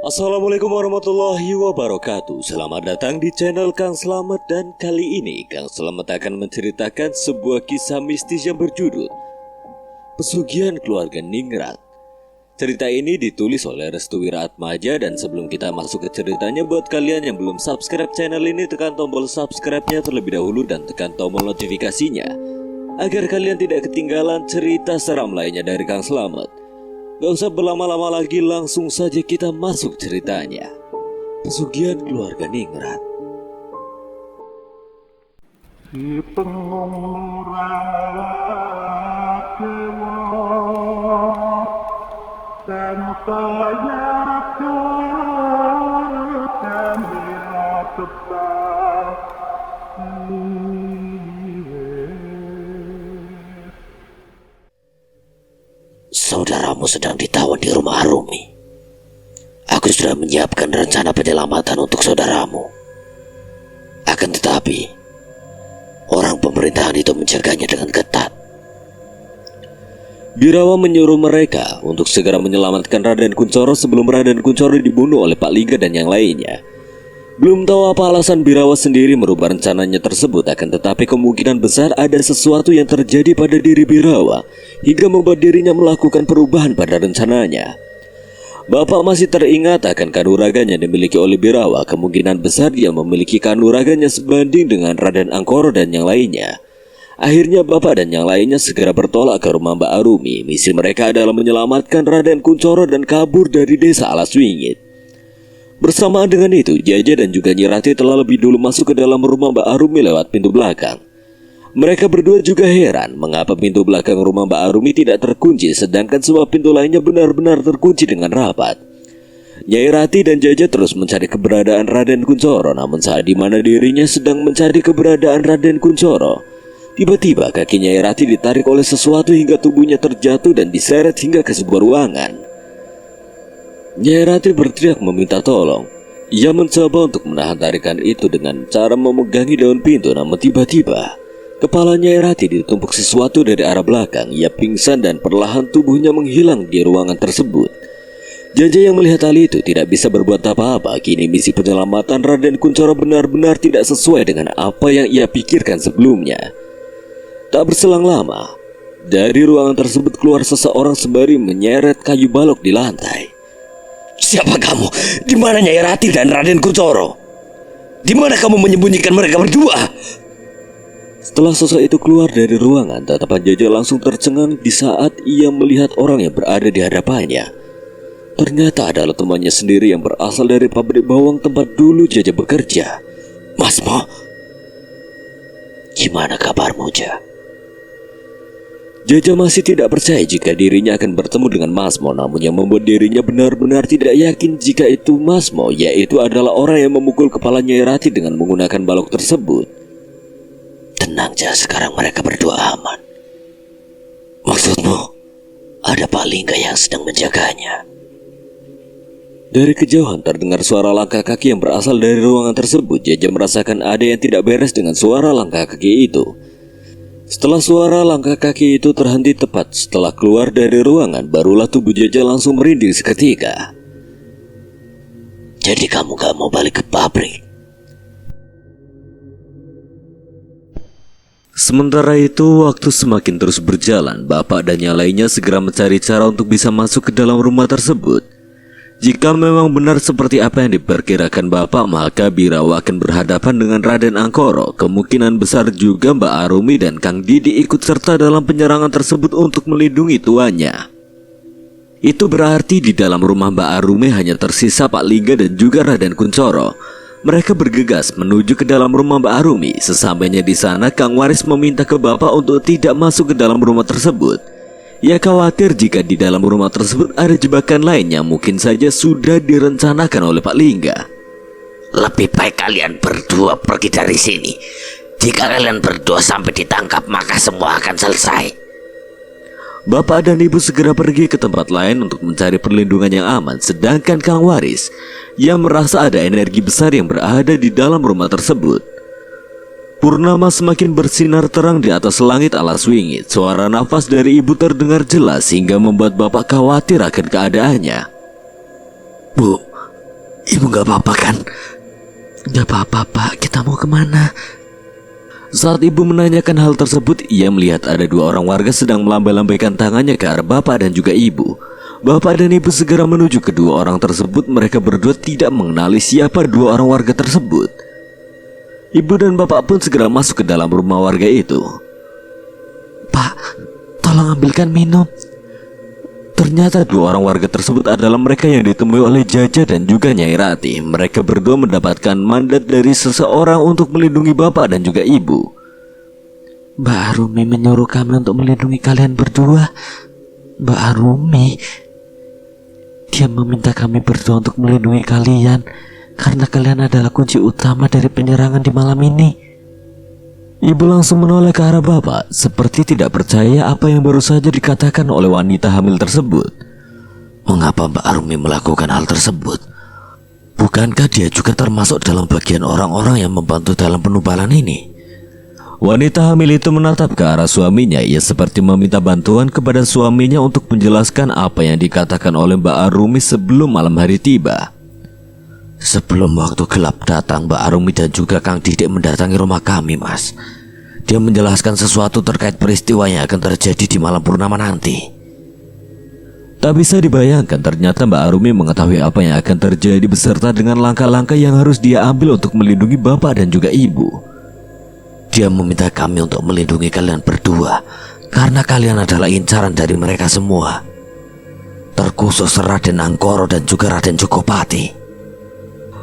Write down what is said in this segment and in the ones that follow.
Assalamualaikum warahmatullahi wabarakatuh. Selamat datang di channel Kang Slamet. Dan kali ini Kang Slamet akan menceritakan sebuah kisah mistis yang berjudul Pesugihan Keluarga Ningrat. Cerita ini ditulis oleh Restu Wiratmaja. Dan sebelum kita masuk ke ceritanya, buat kalian yang belum subscribe channel ini, tekan tombol subscribe-nya terlebih dahulu dan tekan tombol notifikasinya agar kalian tidak ketinggalan cerita seram lainnya dari Kang Slamet. Gak usah berlama-lama lagi, langsung saja kita masuk ceritanya. Pesugihan Keluarga Ningrat. Si pengurang dewa tanpanya kemira tepat. Saudaramu sedang ditawan di rumah Arumi. Aku sudah menyiapkan rencana penyelamatan untuk saudaramu. Akan tetapi, orang pemerintahan itu menjaganya dengan ketat. Birawa menyuruh mereka untuk segera menyelamatkan Raden Kunchoro sebelum Raden Kunchoro dibunuh oleh Pak Lingga dan yang lainnya. Belum tahu apa alasan Birawa sendiri merubah rencananya tersebut, akan tetapi kemungkinan besar ada sesuatu yang terjadi pada diri Birawa hingga membuat dirinya melakukan perubahan pada rencananya. Bapak masih teringat akan kanuraganya yang dimiliki oleh Birawa. Kemungkinan besar dia memiliki kanuraganya sebanding dengan Raden Angkoro dan yang lainnya. Akhirnya Bapak dan yang lainnya segera bertolak ke rumah Mbak Arumi. Misi mereka adalah menyelamatkan Raden Kunchoro dan kabur dari desa Alaswingit. Bersamaan dengan itu, Jaja dan juga Nyi Rati telah lebih dulu masuk ke dalam rumah Mbak Arumi lewat pintu belakang. Mereka berdua juga heran mengapa pintu belakang rumah Mbak Arumi tidak terkunci, sedangkan semua pintu lainnya benar-benar terkunci dengan rapat. Nyai Rati dan Jaja terus mencari keberadaan Raden Kunchoro, namun saat dimana dirinya sedang mencari keberadaan Raden Kunchoro, tiba-tiba kaki Nyai Rati ditarik oleh sesuatu hingga tubuhnya terjatuh dan diseret hingga ke sebuah ruangan. Nyai Rati berteriak meminta tolong. Ia mencoba untuk menahan tarikan itu dengan cara memegangi daun pintu, namun tiba-tiba kepala Nyai Rati ditumpuk sesuatu dari arah belakang. Ia pingsan dan perlahan tubuhnya menghilang di ruangan tersebut. Jaja yang melihat hal itu tidak bisa berbuat apa-apa. Kini misi penyelamatan Raden Kunchoro benar-benar tidak sesuai dengan apa yang ia pikirkan sebelumnya. Tak berselang lama, dari ruangan tersebut keluar seseorang sembari menyeret kayu balok di lantai. Siapa kamu? Di mana Nyai Rati dan Raden Kunchoro? Di mana kamu menyembunyikan mereka berdua? Setelah sosok itu keluar dari ruangan, tatapan Jaja langsung tercengang di saat ia melihat orang yang berada di hadapannya. Ternyata adalah temannya sendiri yang berasal dari pabrik bawang tempat dulu Jaja bekerja. Mas Mo, gimana kabarmu, Ja? Jaja masih tidak percaya jika dirinya akan bertemu dengan Mas Mo, namun yang membuat dirinya benar-benar tidak yakin jika itu Mas Mo, yaitu adalah orang yang memukul kepala Nyai Rati dengan menggunakan balok tersebut. Tenang, Ja, sekarang mereka berdua aman. Maksudmu, ada Pak Lingga yang sedang menjaganya? Dari kejauhan terdengar suara langkah kaki yang berasal dari ruangan tersebut. Jaja merasakan ada yang tidak beres dengan suara langkah kaki itu. Setelah suara langkah kaki itu terhenti tepat setelah keluar dari ruangan, barulah tubuh Jaja langsung merinding seketika. Jadi kamu gak mau balik ke pabrik? Sementara itu, waktu semakin terus berjalan. Bapak dan yang lainnya segera mencari cara untuk bisa masuk ke dalam rumah tersebut. Jika memang benar seperti apa yang diperkirakan Bapak, maka Birawa akan berhadapan dengan Raden Angkoro. Kemungkinan besar juga Mbak Arumi dan Kang Didi ikut serta dalam penyerangan tersebut untuk melindungi tuannya. Itu berarti di dalam rumah Mbak Arumi hanya tersisa Pak Lingga dan juga Raden Kunchoro. Mereka bergegas menuju ke dalam rumah Mbak Arumi. Sesampainya di sana, Kang Waris meminta ke Bapak untuk tidak masuk ke dalam rumah tersebut. Ia khawatir jika di dalam rumah tersebut ada jebakan lain yang mungkin saja sudah direncanakan oleh Pak Lingga. Lebih baik kalian berdua pergi dari sini. Jika kalian berdua sampai ditangkap, maka semua akan selesai. Bapak dan Ibu segera pergi ke tempat lain untuk mencari perlindungan yang aman. Sedangkan Kang Waris, ia merasa ada energi besar yang berada di dalam rumah tersebut. Purnama semakin bersinar terang di atas langit Alaswingit. Suara nafas dari ibu terdengar jelas hingga membuat bapak khawatir akan keadaannya. Bu, Ibu gak apa-apa kan? Gak apa-apa Pak, kita mau kemana? Saat ibu menanyakan hal tersebut, ia melihat ada dua orang warga sedang melambai-lambaikan tangannya ke arah bapak dan juga ibu. Bapak dan ibu segera menuju kedua orang tersebut. Mereka berdua tidak mengenali siapa dua orang warga tersebut. Ibu dan bapak pun segera masuk ke dalam rumah warga itu. Pak, tolong ambilkan minum. Ternyata dua orang warga tersebut adalah mereka yang ditemui oleh Jaja dan juga Nyai Rati. Mereka berdua mendapatkan mandat dari seseorang untuk melindungi bapak dan juga ibu. Mbak Arumi menyuruh kami untuk melindungi kalian berdua. Mbak Arumi, dia meminta kami berdua untuk melindungi kalian karena kalian adalah kunci utama dari penyerangan di malam ini. Ibu langsung menoleh ke arah bapak, seperti tidak percaya apa yang baru saja dikatakan oleh wanita hamil tersebut. Mengapa Mbak Arumi melakukan hal tersebut? Bukankah dia juga termasuk dalam bagian orang-orang yang membantu dalam penubalan ini? Wanita hamil itu menatap ke arah suaminya. Ia seperti meminta bantuan kepada suaminya untuk menjelaskan apa yang dikatakan oleh Mbak Arumi sebelum malam hari tiba. Sebelum waktu gelap datang, Mbak Arumi dan juga Kang Didik mendatangi rumah kami, Mas. Dia menjelaskan sesuatu terkait peristiwa yang akan terjadi di malam purnama nanti. Tak bisa dibayangkan, ternyata Mbak Arumi mengetahui apa yang akan terjadi beserta dengan langkah-langkah yang harus dia ambil untuk melindungi bapak dan juga ibu. Dia meminta kami untuk melindungi kalian berdua karena kalian adalah incaran dari mereka semua, terkhusus Raden Angkoro dan juga Raden Jogopati.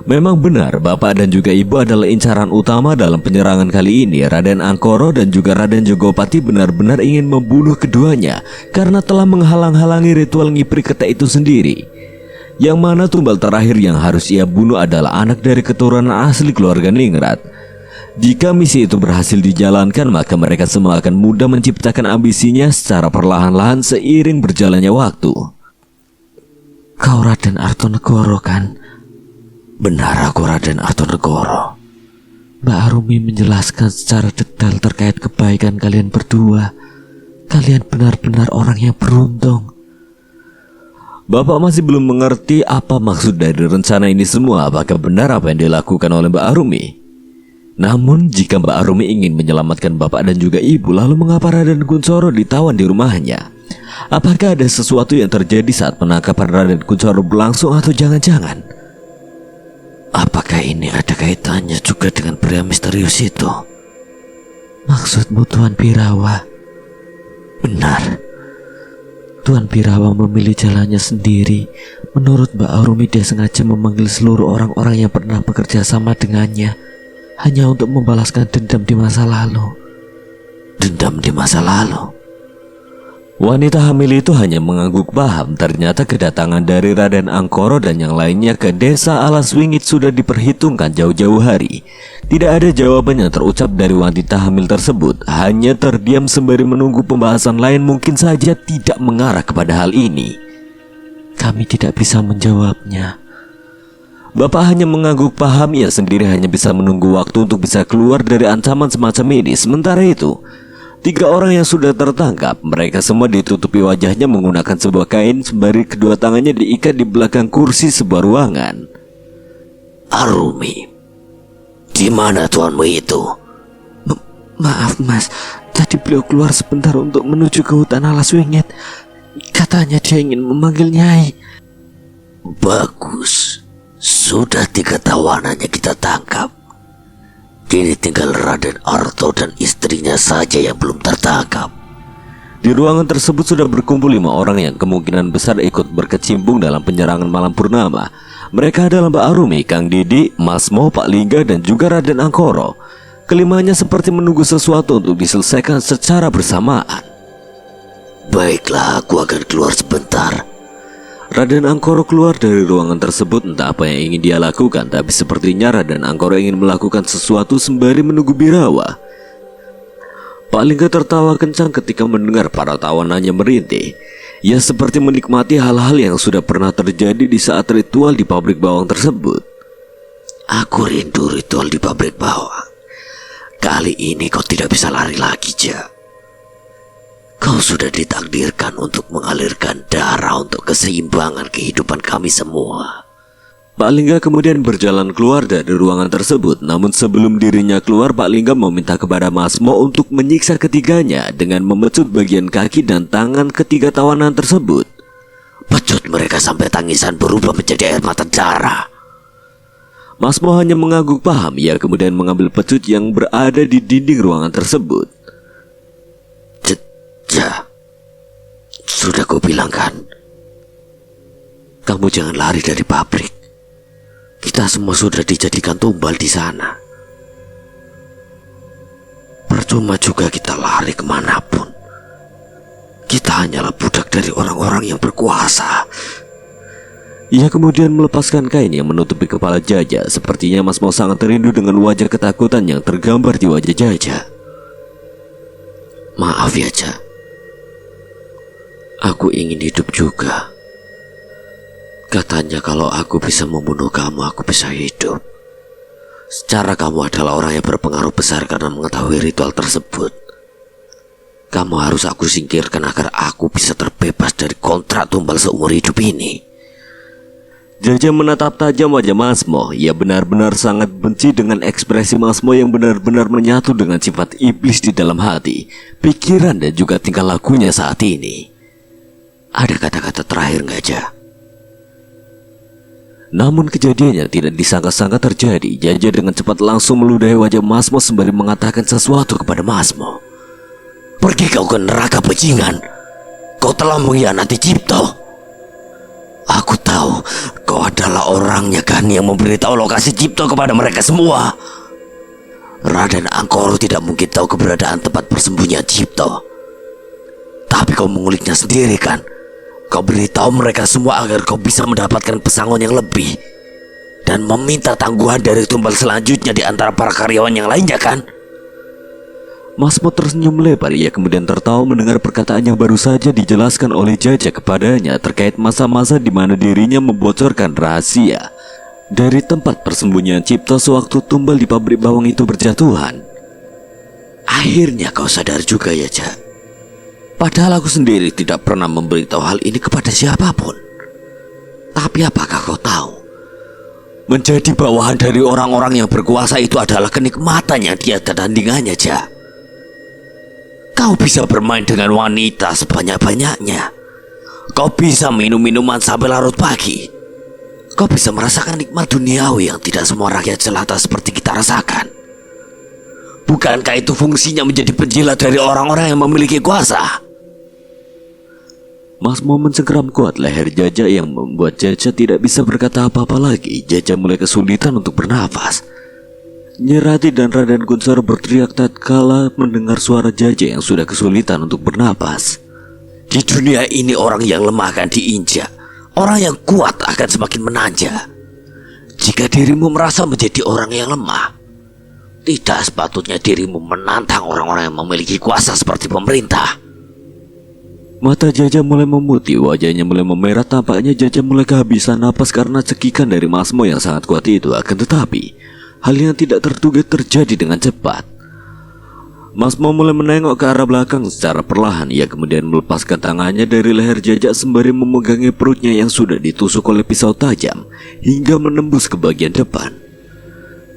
Memang benar, bapak dan juga ibu adalah incaran utama dalam penyerangan kali ini. Raden Angkoro dan juga Raden Jogopati benar-benar ingin membunuh keduanya karena telah menghalang-halangi ritual ngipri kete itu sendiri. Yang mana tumbal terakhir yang harus ia bunuh adalah anak dari keturunan asli keluarga Ningrat. Jika misi itu berhasil dijalankan, maka mereka semua akan mudah menciptakan ambisinya secara perlahan-lahan seiring berjalannya waktu. Kau Raden Artonegoro kan? Benar, aku Raden Artonegoro. Mbak Arumi menjelaskan secara detail terkait kebaikan kalian berdua. Kalian benar-benar orang yang beruntung. Bapak masih belum mengerti apa maksud dari rencana ini semua. Apakah benar apa yang dilakukan oleh Mbak Arumi? Namun jika Mbak Arumi ingin menyelamatkan bapak dan juga ibu, lalu mengapa Raden Kuncoro ditawan di rumahnya? Apakah ada sesuatu yang terjadi saat penangkapan Raden Kuncoro berlangsung atau jangan-jangan? Apakah ini ada kaitannya juga dengan pria misterius itu? Maksudmu Tuan Birawa? Benar. Tuan Birawa memilih jalannya sendiri. Menurut Mbak Arumi, dia sengaja memanggil seluruh orang-orang yang pernah bekerja sama dengannya hanya untuk membalaskan dendam di masa lalu. Dendam di masa lalu? Wanita hamil itu hanya mengangguk paham. Ternyata kedatangan dari Raden Angkoro dan yang lainnya ke desa Alas Wingit sudah diperhitungkan jauh-jauh hari. Tidak ada jawaban yang terucap dari wanita hamil tersebut. Hanya terdiam sembari menunggu pembahasan lain mungkin saja tidak mengarah kepada hal ini. Kami tidak bisa menjawabnya. Bapak hanya mengangguk paham. Ia sendiri hanya bisa menunggu waktu untuk bisa keluar dari ancaman semacam ini. Sementara itu, 3 orang yang sudah tertangkap, mereka semua ditutupi wajahnya menggunakan sebuah kain sembari kedua tangannya diikat di belakang kursi sebuah ruangan. Arumi, di mana tuanmu itu? Maaf Mas, tadi beliau keluar sebentar untuk menuju ke hutan Alas Wingit. Katanya dia ingin memanggil Nyai. Bagus, sudah 3 tawanannya kita tangkap. Kini tinggal Raden Arto dan istrinya saja yang belum tertangkap. Di ruangan tersebut sudah berkumpul 5 orang yang kemungkinan besar ikut berkecimpung dalam penyerangan malam purnama. Mereka adalah Mbak Arumi, Kang Didi, Mas Mo, Pak Lingga, dan juga Raden Angkoro. Kelimanya seperti menunggu sesuatu untuk diselesaikan secara bersamaan. Baiklah, aku akan keluar sebentar. Raden Angkoro keluar dari ruangan tersebut. Entah apa yang ingin dia lakukan, tapi sepertinya Raden Angkoro ingin melakukan sesuatu sembari menunggu Birawa. Pak Lingga tertawa kencang ketika mendengar para tawanannya merintih. Ia seperti menikmati hal-hal yang sudah pernah terjadi di saat ritual di pabrik bawang tersebut. Aku rindu ritual di pabrik bawang. Kali ini kau tidak bisa lari lagi, Jak. Kau sudah ditakdirkan untuk mengalirkan darah untuk keseimbangan kehidupan kami semua. Pak Lingga kemudian berjalan keluar dari ruangan tersebut. Namun sebelum dirinya keluar, Pak Lingga meminta kepada Masmo untuk menyiksa ketiganya dengan memecut bagian kaki dan tangan ketiga tawanan tersebut. Pecut mereka sampai tangisan berubah menjadi air mata darah. Masmo hanya mengangguk paham. Ia kemudian mengambil pecut yang berada di dinding ruangan tersebut. Sudah kubilang kan, kamu jangan lari dari pabrik. Kita semua sudah dijadikan tumbal di sana. Percuma juga kita lari kemanapun. Kita hanyalah budak dari orang-orang yang berkuasa. Ia kemudian melepaskan kain yang menutupi kepala Jaja. Sepertinya Masmo sangat rindu dengan wajah ketakutan yang tergambar di wajah Jaja. Maaf ya, Ja. Aku ingin hidup juga. Katanya kalau aku bisa membunuh kamu, aku bisa hidup. Secara kamu adalah orang yang berpengaruh besar karena mengetahui ritual tersebut. Kamu harus aku singkirkan agar aku bisa terbebas dari kontrak tumbal seumur hidup ini. Jaja menatap tajam wajah Masmo. Ia benar-benar sangat benci dengan ekspresi Masmo yang benar-benar menyatu dengan sifat iblis di dalam hati, pikiran dan juga tingkah lakunya saat ini. Ada kata-kata terakhir nggak, Ja? Namun kejadian yang tidak disangka-sangka terjadi. Jaja dengan cepat langsung meludahi wajah Masmo sembari mengatakan sesuatu kepada Masmo. Pergi kau ke neraka bajingan. Kau telah mengkhianati Cipto. Aku tahu kau adalah orangnya kan yang memberitahu lokasi Cipto kepada mereka semua. Raden Angkoro tidak mungkin tahu keberadaan tempat persembunyian Cipto. Tapi kau menguliknya sendiri kan? Kau beritahu mereka semua agar kau bisa mendapatkan pesangon yang lebih dan meminta tangguhan dari tumbal selanjutnya di antara para karyawan yang lainnya kan? Masmo tersenyum lebar. Ia kemudian tertawa mendengar perkataan yang baru saja dijelaskan oleh Jaja kepadanya terkait masa-masa di mana dirinya membocorkan rahasia dari tempat persembunyian Cipto sewaktu tumbal di pabrik bawang itu berjatuhan. Akhirnya kau sadar juga ya, Ja. Padahal aku sendiri tidak pernah memberitahu hal ini kepada siapapun. Tapi apakah kau tahu? Menjadi bawahan dari orang-orang yang berkuasa itu adalah kenikmatan yang tiada tandingannya, Ja. Kau bisa bermain dengan wanita sebanyak-banyaknya. Kau bisa minum minuman sampai larut pagi. Kau bisa merasakan nikmat duniawi yang tidak semua rakyat jelata seperti kita rasakan. Bukankah itu fungsinya menjadi penjilat dari orang-orang yang memiliki kuasa? Masmo mencengkeram kuat leher Jaja yang membuat Jaja tidak bisa berkata apa-apa lagi. Jaja mulai kesulitan untuk bernafas. Nyirati dan Raden Kuncoro berteriak tatkala mendengar suara Jaja yang sudah kesulitan untuk bernapas. Di dunia ini orang yang lemah akan diinjak, orang yang kuat akan semakin menanja. Jika dirimu merasa menjadi orang yang lemah, tidak sepatutnya dirimu menantang orang-orang yang memiliki kuasa seperti pemerintah. Mata Jaja mulai memutih, wajahnya mulai memerah. Tampaknya Jaja mulai kehabisan napas karena cekikan dari Masmo yang sangat kuat itu. Akan tetapi hal yang tidak terduga terjadi dengan cepat. Masmo mulai menengok ke arah belakang secara perlahan. Ia kemudian melepaskan tangannya dari leher Jaja sembari memegangi perutnya yang sudah ditusuk oleh pisau tajam hingga menembus ke bagian depan.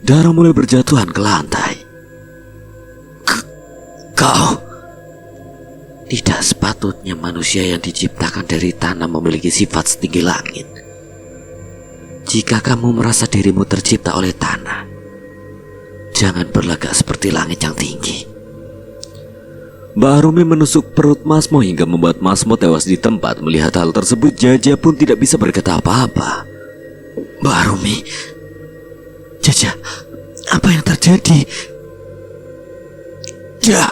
Darah mulai berjatuhan ke lantai. Kau tidak sepatutnya manusia yang diciptakan dari tanah memiliki sifat setinggi langit. Jika kamu merasa dirimu tercipta oleh tanah, jangan berlagak seperti langit yang tinggi. Mbak Arumi menusuk perut Masmo hingga membuat Masmo tewas di tempat. Melihat hal tersebut, Jaja pun tidak bisa berkata apa-apa. Mbak Arumi, Jaja, apa yang terjadi? Ya,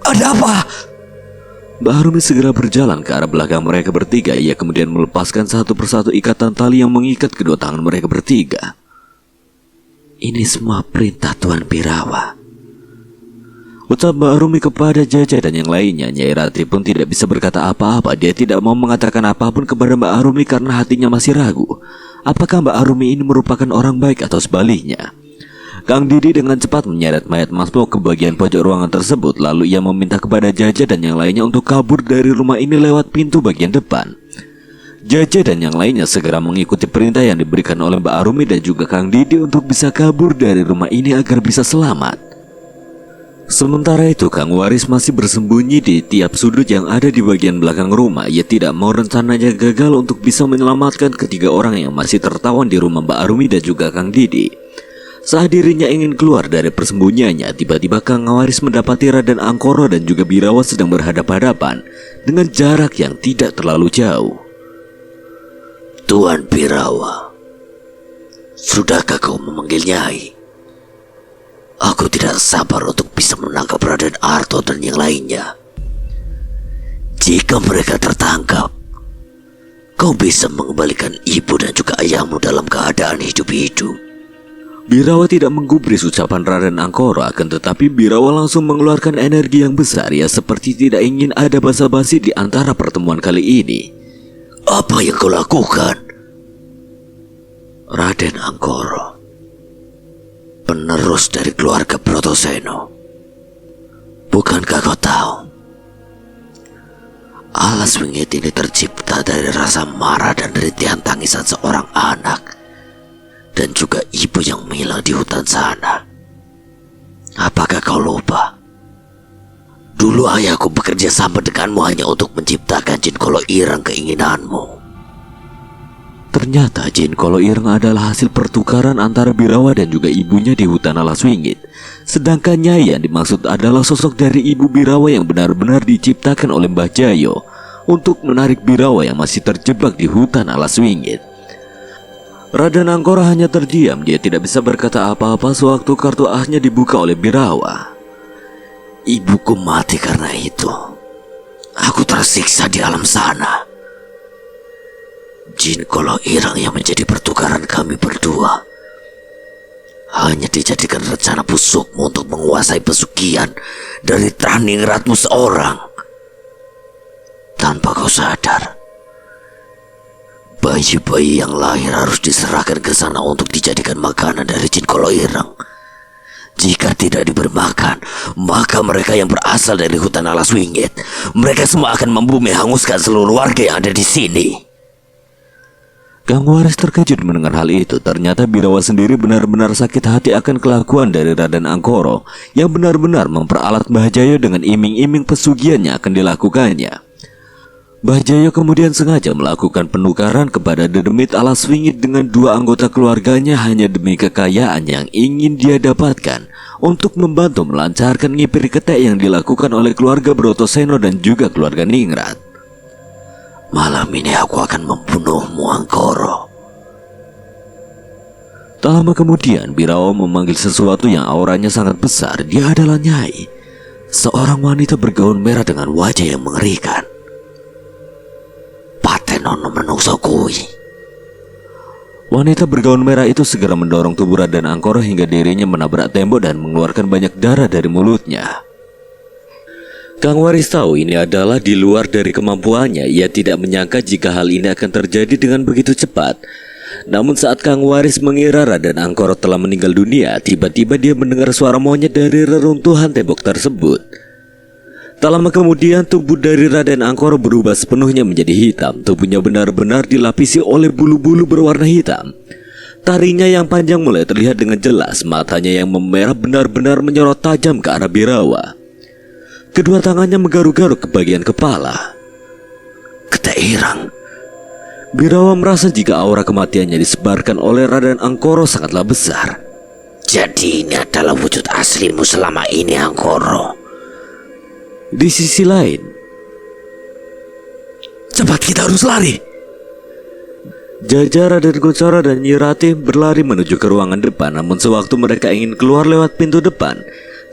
ada apa? Mbak Arumi segera berjalan ke arah belakang mereka bertiga. Ia kemudian melepaskan satu persatu ikatan tali yang mengikat kedua tangan mereka bertiga. Ini semua perintah Tuan Birawa, ucap Mbak Arumi kepada Jaja dan yang lainnya. Nyai Ratri pun tidak bisa berkata apa-apa. Dia tidak mau mengatakan apapun kepada Mbak Arumi karena hatinya masih ragu. Apakah Mbak Arumi ini merupakan orang baik atau sebaliknya? Kang Didi dengan cepat menyeret mayat Masmo ke bagian pojok ruangan tersebut. Lalu ia meminta kepada Jaja dan yang lainnya untuk kabur dari rumah ini lewat pintu bagian depan. Jaja dan yang lainnya segera mengikuti perintah yang diberikan oleh Mbak Arumi dan juga Kang Didi untuk bisa kabur dari rumah ini agar bisa selamat. Sementara itu Kang Waris masih bersembunyi di tiap sudut yang ada di bagian belakang rumah. Ia tidak mau rencananya gagal untuk bisa menyelamatkan ketiga orang yang masih tertawan di rumah Mbak Arumi dan juga Kang Didi. Saat dirinya ingin keluar dari persembunyiannya, tiba-tiba Kang Waris mendapati Raden Angkoro dan juga Birawa sedang berhadapan-hadapan dengan jarak yang tidak terlalu jauh. Tuan Birawa, sudahkah kau memanggil Nyai? Aku tidak sabar untuk bisa menangkap Raden Arto dan yang lainnya. Jika mereka tertangkap, kau bisa mengembalikan ibu dan juga ayahmu dalam keadaan hidup-hidup. Birawa tidak menggubris ucapan Raden Angkoro, akan tetapi Birawa langsung mengeluarkan energi yang besar. Ia seperti tidak ingin ada basa-basi di antara pertemuan kali ini. Apa yang kau lakukan? Raden Angkoro, penerus dari keluarga Brotoseno. Bukankah kau tahu? Alas Wingit ini tercipta dari rasa marah dan rintihan tangisan seorang anak dan juga ibu yang hilang di hutan sana. Apakah kau lupa? Dulu ayahku bekerja sama denganmu hanya untuk menciptakan Jin Kolo Ireng keinginanmu. Ternyata Jin Kolo Ireng adalah hasil pertukaran antara Birawa dan juga ibunya di hutan Alas Wingit. Sedangkan Nyai yang dimaksud adalah sosok dari ibu Birawa yang benar-benar diciptakan oleh Mbah Jayo untuk menarik Birawa yang masih terjebak di hutan Alas Wingit. Raden Angkoro hanya terdiam, dia tidak bisa berkata apa-apa sewaktu kartu ahnya dibuka oleh Birawa. Ibuku mati karena itu. Aku tersiksa di alam sana. Jin Kolo Ireng yang menjadi pertukaran kami berdua hanya dijadikan rencana busukmu untuk menguasai pesugihan dari Traningratmu seorang. Tanpa kau sadar, bayi-bayi yang lahir harus diserahkan ke sana untuk dijadikan makanan dari Jin Kolo Ireng. Jika tidak diberi makan, maka mereka yang berasal dari hutan Alas Wingit, mereka semua akan membumi hanguskan seluruh warga yang ada di sini. Kang Waris terkejut mendengar hal itu. Ternyata Birawa sendiri benar-benar sakit hati akan kelakuan dari Raden Angkoro yang benar-benar memperalat Mbah Jayo dengan iming-iming pesugihan yang akan dilakukannya. Mbah Jayo kemudian sengaja melakukan penukaran kepada Dedemit Alas Wingit dengan dua anggota keluarganya hanya demi kekayaan yang ingin dia dapatkan untuk membantu melancarkan ngipir ketek yang dilakukan oleh keluarga Brotoseno dan juga keluarga Ningrat. Malam ini aku akan membunuhmu, Angkoro. Tak lama kemudian Birawa memanggil sesuatu yang auranya sangat besar. Dia adalah Nyai, seorang wanita bergaun merah dengan wajah yang mengerikan. Patenono menungso kui. Wanita bergaun merah itu segera mendorong tubuh Raden Angkoro hingga dirinya menabrak tembok dan mengeluarkan banyak darah dari mulutnya. Kang Waris tahu ini adalah di luar dari kemampuannya. Ia tidak menyangka jika hal ini akan terjadi dengan begitu cepat. Namun saat Kang Waris mengira Raden Angkoro telah meninggal dunia, tiba-tiba dia mendengar suara monyet dari reruntuhan tembok tersebut. Tak lama kemudian tubuh dari Raden Angkoro berubah sepenuhnya menjadi hitam. Tubuhnya benar-benar dilapisi oleh bulu-bulu berwarna hitam. Taringnya yang panjang mulai terlihat dengan jelas. Matanya yang memerah benar-benar menyorot tajam ke arah Birawa. Kedua tangannya menggaruk-garuk ke bagian kepala. Ketek Ireng. Birawa merasa jika aura kematiannya disebarkan oleh Raden Angkoro sangatlah besar. Jadi ini adalah wujud aslimu selama ini, Angkoro. Di sisi lain, cepat kita harus lari. Jaja, Raden Kuncoro dan Nyi Ratih berlari menuju ke ruangan depan. Namun sewaktu mereka ingin keluar lewat pintu depan,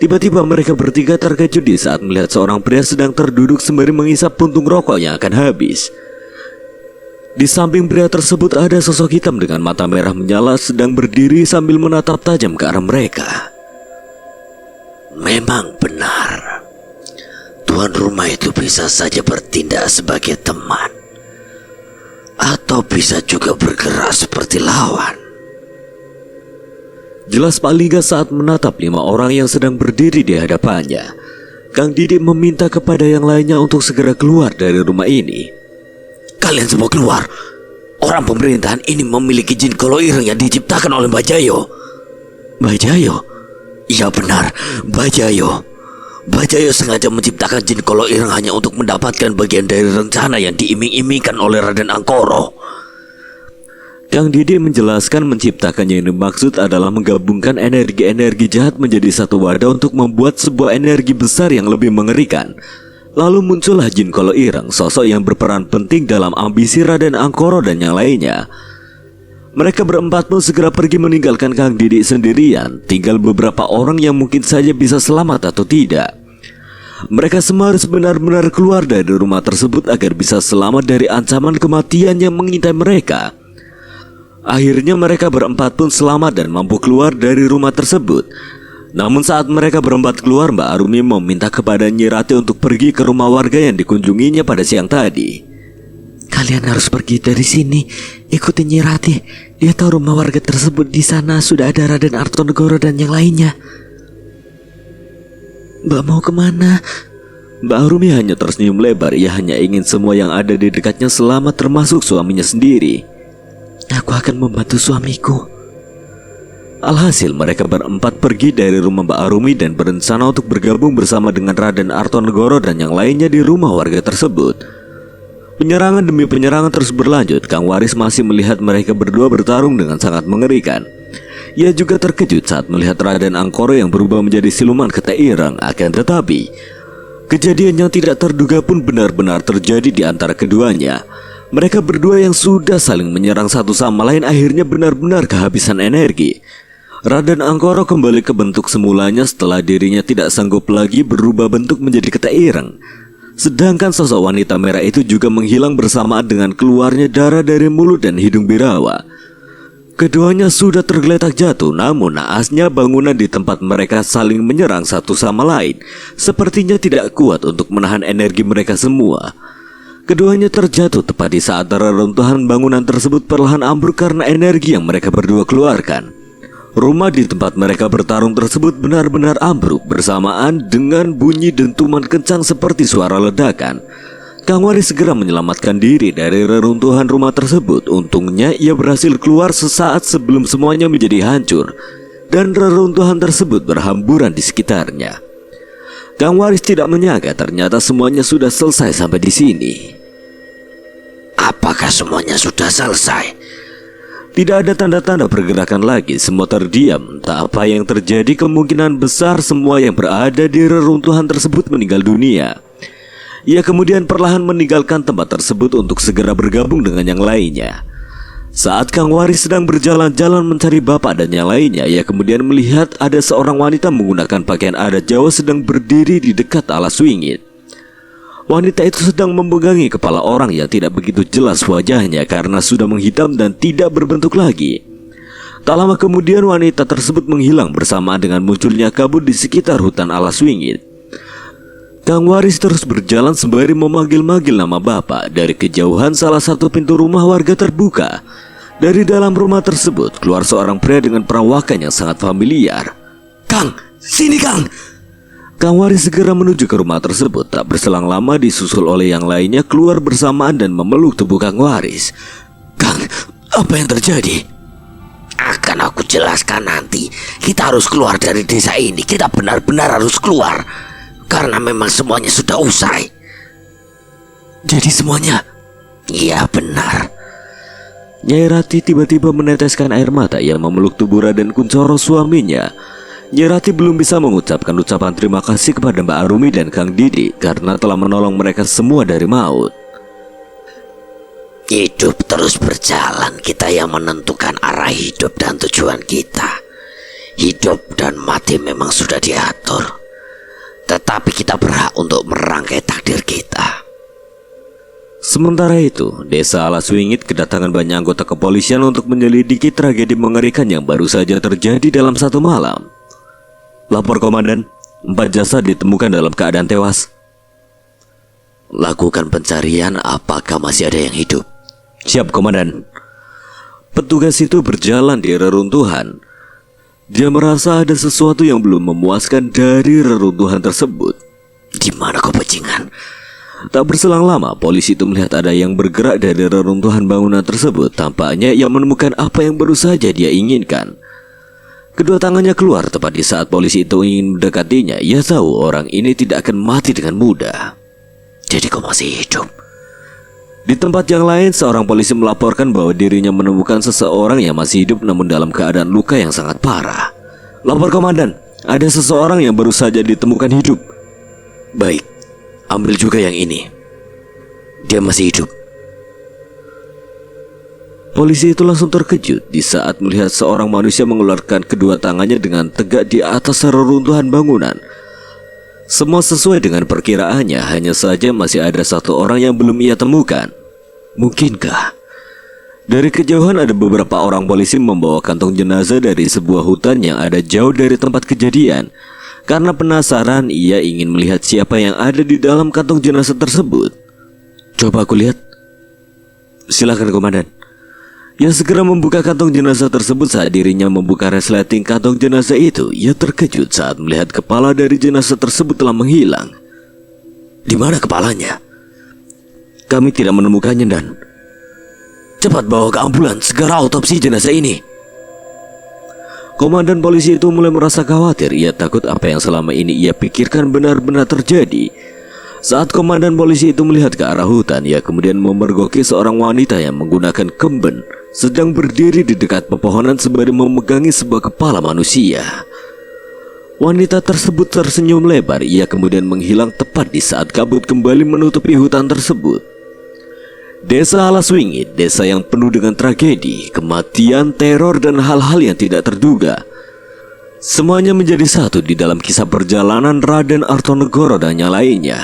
tiba-tiba mereka bertiga terkejut di saat melihat seorang pria sedang terduduk sembari menghisap puntung rokok yang akan habis. Di samping pria tersebut ada sosok hitam dengan mata merah menyala sedang berdiri sambil menatap tajam ke arah mereka. Memang benar, tuan rumah itu bisa saja bertindak sebagai teman, atau bisa juga bergerak seperti lawan. Jelas Pak Lingga saat menatap 5 orang yang sedang berdiri di hadapannya. Kang Didi meminta kepada yang lainnya untuk segera keluar dari rumah ini. Kalian semua keluar. Orang pemerintahan ini memiliki jin kolo ireng yang diciptakan oleh Mbak Jayo. Mbak Jayo? Iya benar, Mbak Jayo. Mbak Jayo sengaja menciptakan jin kolo ireng hanya untuk mendapatkan bagian dari rencana yang diiming-imingkan oleh Raden Angkoro. Kang Didi menjelaskan menciptakannya ini maksud adalah menggabungkan energi-energi jahat menjadi satu wadah untuk membuat sebuah energi besar yang lebih mengerikan. Lalu muncullah jin kolo ireng, sosok yang berperan penting dalam ambisi Raden Angkoro dan yang lainnya. Mereka berempat pun segera pergi meninggalkan Kang Didi sendirian. Tinggal beberapa orang yang mungkin saja bisa selamat atau tidak. Mereka semua harus benar-benar keluar dari rumah tersebut agar bisa selamat dari ancaman kematian yang mengintai mereka. Akhirnya mereka berempat pun selamat dan mampu keluar dari rumah tersebut. Namun saat mereka berempat keluar, Mbak Arumi meminta kepada Nyi Rati untuk pergi ke rumah warga yang dikunjunginya pada siang tadi. Kalian harus pergi dari sini. Ikuti Nyi Rati. Dia tahu rumah warga tersebut. Di sana sudah ada Raden Artonegoro dan yang lainnya. Mbak mau kemana? Mbak Arumi hanya tersenyum lebar. Ia hanya ingin semua yang ada di dekatnya selamat, termasuk suaminya sendiri. Aku akan membantu suamiku. Alhasil mereka berempat pergi dari rumah Mbak Arumi dan berencana untuk bergabung bersama dengan Raden Artonegoro dan yang lainnya di rumah warga tersebut. Penyerangan demi penyerangan terus berlanjut. Kang Waris masih melihat mereka berdua bertarung dengan sangat mengerikan. Ia juga terkejut saat melihat Raden Angkoro yang berubah menjadi siluman kete ireng. Akan tetapi, kejadian yang tidak terduga pun benar-benar terjadi di antara keduanya. Mereka berdua yang sudah saling menyerang satu sama lain akhirnya benar-benar kehabisan energi. Raden Angkoro kembali ke bentuk semulanya setelah dirinya tidak sanggup lagi berubah bentuk menjadi kete ireng. Sedangkan sosok wanita merah itu juga menghilang bersamaan dengan keluarnya darah dari mulut dan hidung Birawa. Keduanya sudah tergeletak jatuh, namun naasnya bangunan di tempat mereka saling menyerang satu sama lain sepertinya tidak kuat untuk menahan energi mereka semua. Keduanya terjatuh tepat di saat reruntuhan bangunan tersebut perlahan ambruk karena energi yang mereka berdua keluarkan. Rumah di tempat mereka bertarung tersebut benar-benar ambruk bersamaan dengan bunyi dentuman kencang seperti suara ledakan. Kang Waris segera menyelamatkan diri dari reruntuhan rumah tersebut. Untungnya ia berhasil keluar sesaat sebelum semuanya menjadi hancur dan reruntuhan tersebut berhamburan di sekitarnya. Kang Waris tidak menyangka ternyata semuanya sudah selesai sampai di sini. Apakah semuanya sudah selesai? Tidak ada tanda-tanda pergerakan lagi, semua terdiam. Tak apa yang terjadi, kemungkinan besar semua yang berada di reruntuhan tersebut meninggal dunia. Ia kemudian perlahan meninggalkan tempat tersebut untuk segera bergabung dengan yang lainnya. Saat Kang Waris sedang berjalan-jalan mencari bapak dan yang lainnya, ia kemudian melihat ada seorang wanita menggunakan pakaian adat Jawa sedang berdiri di dekat alas wingit. Wanita itu sedang memegangi kepala orang yang tidak begitu jelas wajahnya karena sudah menghitam dan tidak berbentuk lagi. Tak lama kemudian wanita tersebut menghilang bersamaan dengan munculnya kabut di sekitar hutan alas wingit. Kang Waris terus berjalan sembari memanggil-manggil nama bapak. Dari kejauhan salah satu pintu rumah warga terbuka. Dari dalam rumah tersebut keluar seorang pria dengan perawakan yang sangat familiar. Kang, sini Kang! Kang Waris segera menuju ke rumah tersebut. Tak berselang lama disusul oleh yang lainnya keluar bersamaan dan memeluk tubuh Kang Waris. Kang, apa yang terjadi? Akan aku jelaskan nanti. Kita harus keluar dari desa ini. Kita benar-benar harus keluar. Karena memang semuanya sudah usai. Jadi semuanya? Iya benar. Nyai Rati tiba-tiba meneteskan air mata yang memeluk tubuh Raden Kuncoro suaminya. Nyai Rati belum bisa mengucapkan ucapan terima kasih kepada Mbak Arumi dan Kang Didi karena telah menolong mereka semua dari maut. Hidup terus berjalan, kita yang menentukan arah hidup dan tujuan kita. Hidup dan mati memang sudah diatur, tetapi kita berhak untuk merangkai takdir kita. Sementara itu, desa Alas Wingit kedatangan banyak anggota kepolisian untuk menyelidiki tragedi mengerikan yang baru saja terjadi dalam satu malam. Lapor komandan, 4 jasad ditemukan dalam keadaan tewas. Lakukan pencarian, apakah masih ada yang hidup? Siap komandan. Petugas itu berjalan di reruntuhan. Dia merasa ada sesuatu yang belum memuaskan dari reruntuhan tersebut. Di mana kau bajingan? Tak berselang lama, polisi itu melihat ada yang bergerak dari reruntuhan bangunan tersebut. Tampaknya ia menemukan apa yang baru saja dia inginkan. Kedua tangannya keluar tepat di saat polisi itu ingin mendekatinya. Ia tahu orang ini tidak akan mati dengan mudah. Jadi kau masih hidup? Di tempat yang lain, seorang polisi melaporkan bahwa dirinya menemukan seseorang yang masih hidup namun dalam keadaan luka yang sangat parah. Lapor komandan, ada seseorang yang baru saja ditemukan hidup. Baik, ambil juga yang ini. Dia masih hidup. Polisi itu langsung terkejut di saat melihat seorang manusia mengeluarkan kedua tangannya dengan tegak di atas reruntuhan bangunan. Semua sesuai dengan perkiraannya, hanya saja masih ada satu orang yang belum ia temukan. Mungkinkah? Dari kejauhan ada beberapa orang polisi membawa kantong jenazah dari sebuah hutan yang ada jauh dari tempat kejadian. Karena penasaran, ia ingin melihat siapa yang ada di dalam kantong jenazah tersebut. Coba aku lihat. Silakan komandan. Ia segera membuka kantong jenazah tersebut. Saat dirinya membuka resleting kantong jenazah itu, ia terkejut saat melihat kepala dari jenazah tersebut telah menghilang. Di mana kepalanya? Kami tidak menemukannya, Dan. Cepat bawa ke ambulans, segera autopsi jenazah ini. Komandan polisi itu mulai merasa khawatir. Ia takut apa yang selama ini ia pikirkan benar-benar terjadi. Saat komandan polisi itu melihat ke arah hutan, ia kemudian memergoki seorang wanita yang menggunakan kemben sedang berdiri di dekat pepohonan sembari memegangi sebuah kepala manusia. Wanita tersebut tersenyum lebar. Ia kemudian menghilang tepat di saat kabut kembali menutupi hutan tersebut. Desa Alaswingit, desa yang penuh dengan tragedi, kematian, teror, dan hal-hal yang tidak terduga. Semuanya menjadi satu di dalam kisah perjalanan Raden Artonegoro dan yang lainnya.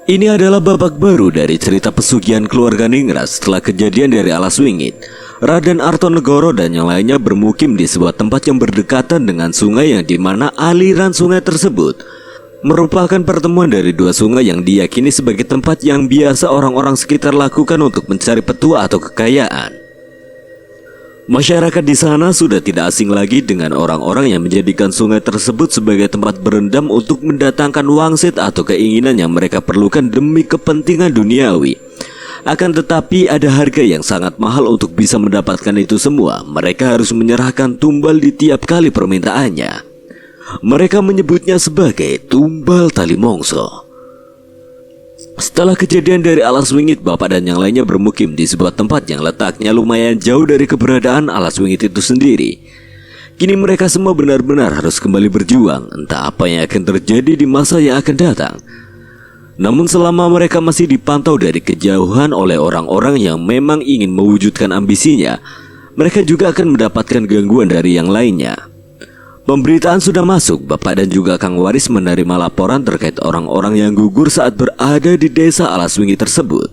Ini adalah babak baru dari cerita pesugihan keluarga Ningrat setelah kejadian dari Alaswingit. Raden Artonegoro dan yang lainnya bermukim di sebuah tempat yang berdekatan dengan sungai yang dimana aliran sungai tersebut merupakan pertemuan dari dua sungai yang diyakini sebagai tempat yang biasa orang-orang sekitar lakukan untuk mencari petua atau kekayaan. Masyarakat di sana sudah tidak asing lagi dengan orang-orang yang menjadikan sungai tersebut sebagai tempat berendam untuk mendatangkan wangsit atau keinginan yang mereka perlukan demi kepentingan duniawi. Akan tetapi ada harga yang sangat mahal untuk bisa mendapatkan itu semua. Mereka harus menyerahkan tumbal di tiap kali permintaannya. Mereka menyebutnya sebagai tumbal tali mongso. Setelah kejadian dari Alaswingit, bapak dan yang lainnya bermukim di sebuah tempat yang letaknya lumayan jauh dari keberadaan Alaswingit itu sendiri. Kini mereka semua benar-benar harus kembali berjuang, entah apa yang akan terjadi di masa yang akan datang. Namun selama mereka masih dipantau dari kejauhan oleh orang-orang yang memang ingin mewujudkan ambisinya, mereka juga akan mendapatkan gangguan dari yang lainnya. Pemberitaan sudah masuk. Bapak dan juga Kang Waris menerima laporan terkait orang-orang yang gugur saat berada di desa Alaswingit tersebut.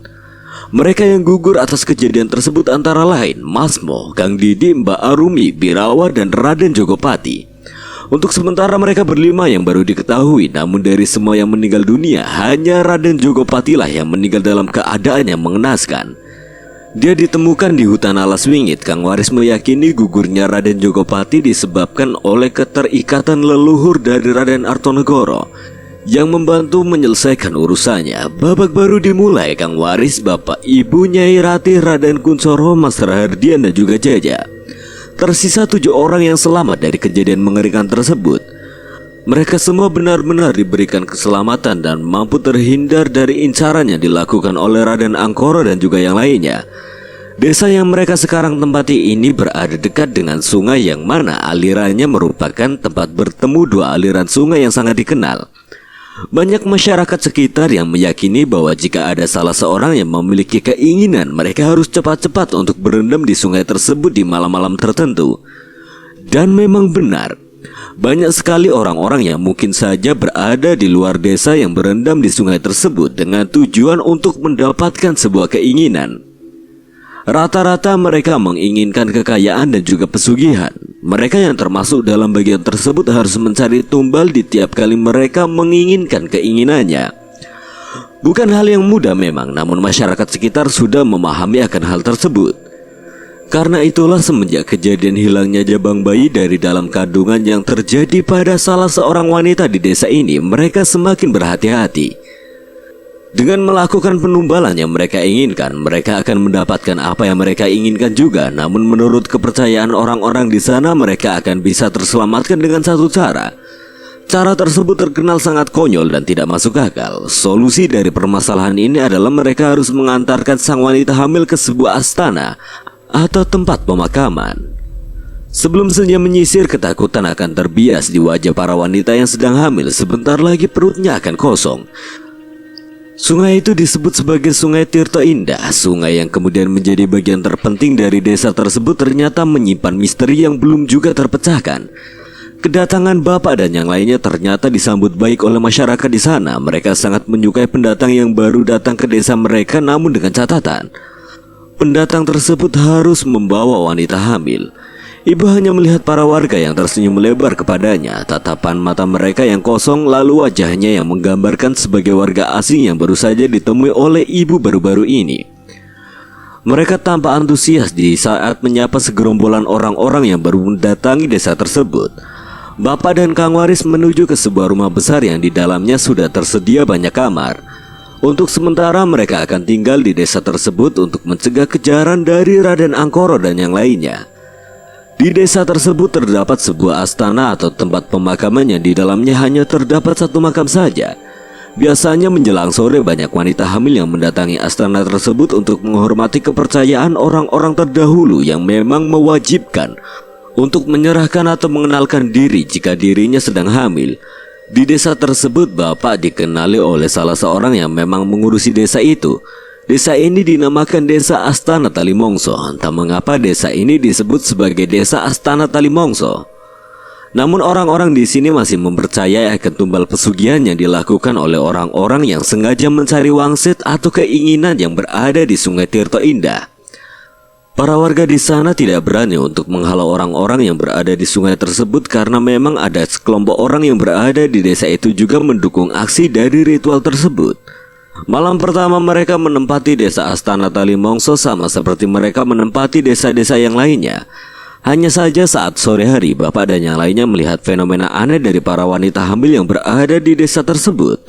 Mereka yang gugur atas kejadian tersebut antara lain Masmo, Kang Didi, Mbak Arumi, Birawa, dan Raden Jogopati. Untuk sementara mereka berlima yang baru diketahui. Namun dari semua yang meninggal dunia, hanya Raden Jogopati lah yang meninggal dalam keadaan yang mengenaskan. Dia ditemukan di hutan Alaswingit. Kang Waris meyakini gugurnya Raden Jogopati disebabkan oleh keterikatan leluhur dari Raden Artonegoro yang membantu menyelesaikan urusannya. Babak baru dimulai. Kang Waris, Bapak, Ibu, Nyai Ratih, Raden Kuncoro, Mas Rahardian, dan juga Jaja. Tersisa 7 orang yang selamat dari kejadian mengerikan tersebut. Mereka semua benar-benar diberikan keselamatan dan mampu terhindar dari incaran yang dilakukan oleh Raden Angkoro dan juga yang lainnya. Desa yang mereka sekarang tempati ini berada dekat dengan sungai yang mana alirannya merupakan tempat bertemu dua aliran sungai yang sangat dikenal. Banyak masyarakat sekitar yang meyakini bahwa jika ada salah seorang yang memiliki keinginan, mereka harus cepat-cepat untuk berendam di sungai tersebut di malam-malam tertentu. Dan memang benar, banyak sekali orang-orang yang mungkin saja berada di luar desa yang berendam di sungai tersebut dengan tujuan untuk mendapatkan sebuah keinginan. Rata-rata mereka menginginkan kekayaan dan juga pesugihan. Mereka yang termasuk dalam bagian tersebut harus mencari tumbal di tiap kali mereka menginginkan keinginannya. Bukan hal yang mudah memang, namun masyarakat sekitar sudah memahami akan hal tersebut. Karena itulah semenjak kejadian hilangnya jabang bayi dari dalam kandungan yang terjadi pada salah seorang wanita di desa ini, mereka semakin berhati-hati. Dengan melakukan penumbalan yang mereka inginkan, mereka akan mendapatkan apa yang mereka inginkan juga. Namun menurut kepercayaan orang-orang di sana, mereka akan bisa terselamatkan dengan satu cara. Cara tersebut terkenal sangat konyol dan tidak masuk akal. Solusi dari permasalahan ini adalah mereka harus mengantarkan sang wanita hamil ke sebuah astana atau tempat pemakaman. Sebelum senja menyisir, ketakutan akan terbias di wajah para wanita yang sedang hamil. Sebentar lagi perutnya akan kosong. Sungai itu disebut sebagai Sungai Tirta Indah. Sungai yang kemudian menjadi bagian terpenting dari desa tersebut ternyata menyimpan misteri yang belum juga terpecahkan. Kedatangan bapak dan yang lainnya ternyata disambut baik oleh masyarakat di sana. Mereka sangat menyukai pendatang yang baru datang ke desa mereka, namun dengan catatan, pendatang tersebut harus membawa wanita hamil. Ibu hanya melihat para warga yang tersenyum lebar kepadanya. Tatapan mata mereka yang kosong, lalu wajahnya yang menggambarkan sebagai warga asing yang baru saja ditemui oleh ibu baru-baru ini. Mereka tampak antusias di saat menyapa segerombolan orang-orang yang baru mendatangi desa tersebut. Bapak dan Kang Waris menuju ke sebuah rumah besar yang di dalamnya sudah tersedia banyak kamar. Untuk sementara mereka akan tinggal di desa tersebut untuk mencegah kejaran dari Raden Angkoro dan yang lainnya. Di desa tersebut terdapat sebuah astana atau tempat pemakaman yang di dalamnya hanya terdapat satu makam saja. Biasanya menjelang sore banyak wanita hamil yang mendatangi astana tersebut untuk menghormati kepercayaan orang-orang terdahulu yang memang mewajibkan untuk menyerahkan atau mengenalkan diri jika dirinya sedang hamil. Di desa tersebut bapak dikenali oleh salah seorang yang memang mengurusi desa itu. Desa ini dinamakan Desa Astana Talimongso. Entah mengapa desa ini disebut sebagai Desa Astana Talimongso. Namun orang-orang di sini masih mempercayai akan tumbal pesugihan yang dilakukan oleh orang-orang yang sengaja mencari wangsit atau keinginan yang berada di Sungai Tirta Indah. Para warga di sana tidak berani untuk menghalau orang-orang yang berada di sungai tersebut karena memang ada sekelompok orang yang berada di desa itu juga mendukung aksi dari ritual tersebut. Malam pertama mereka menempati desa Astana Talimongso sama seperti mereka menempati desa-desa yang lainnya. Hanya saja saat sore hari bapak dan yang lainnya melihat fenomena aneh dari para wanita hamil yang berada di desa tersebut.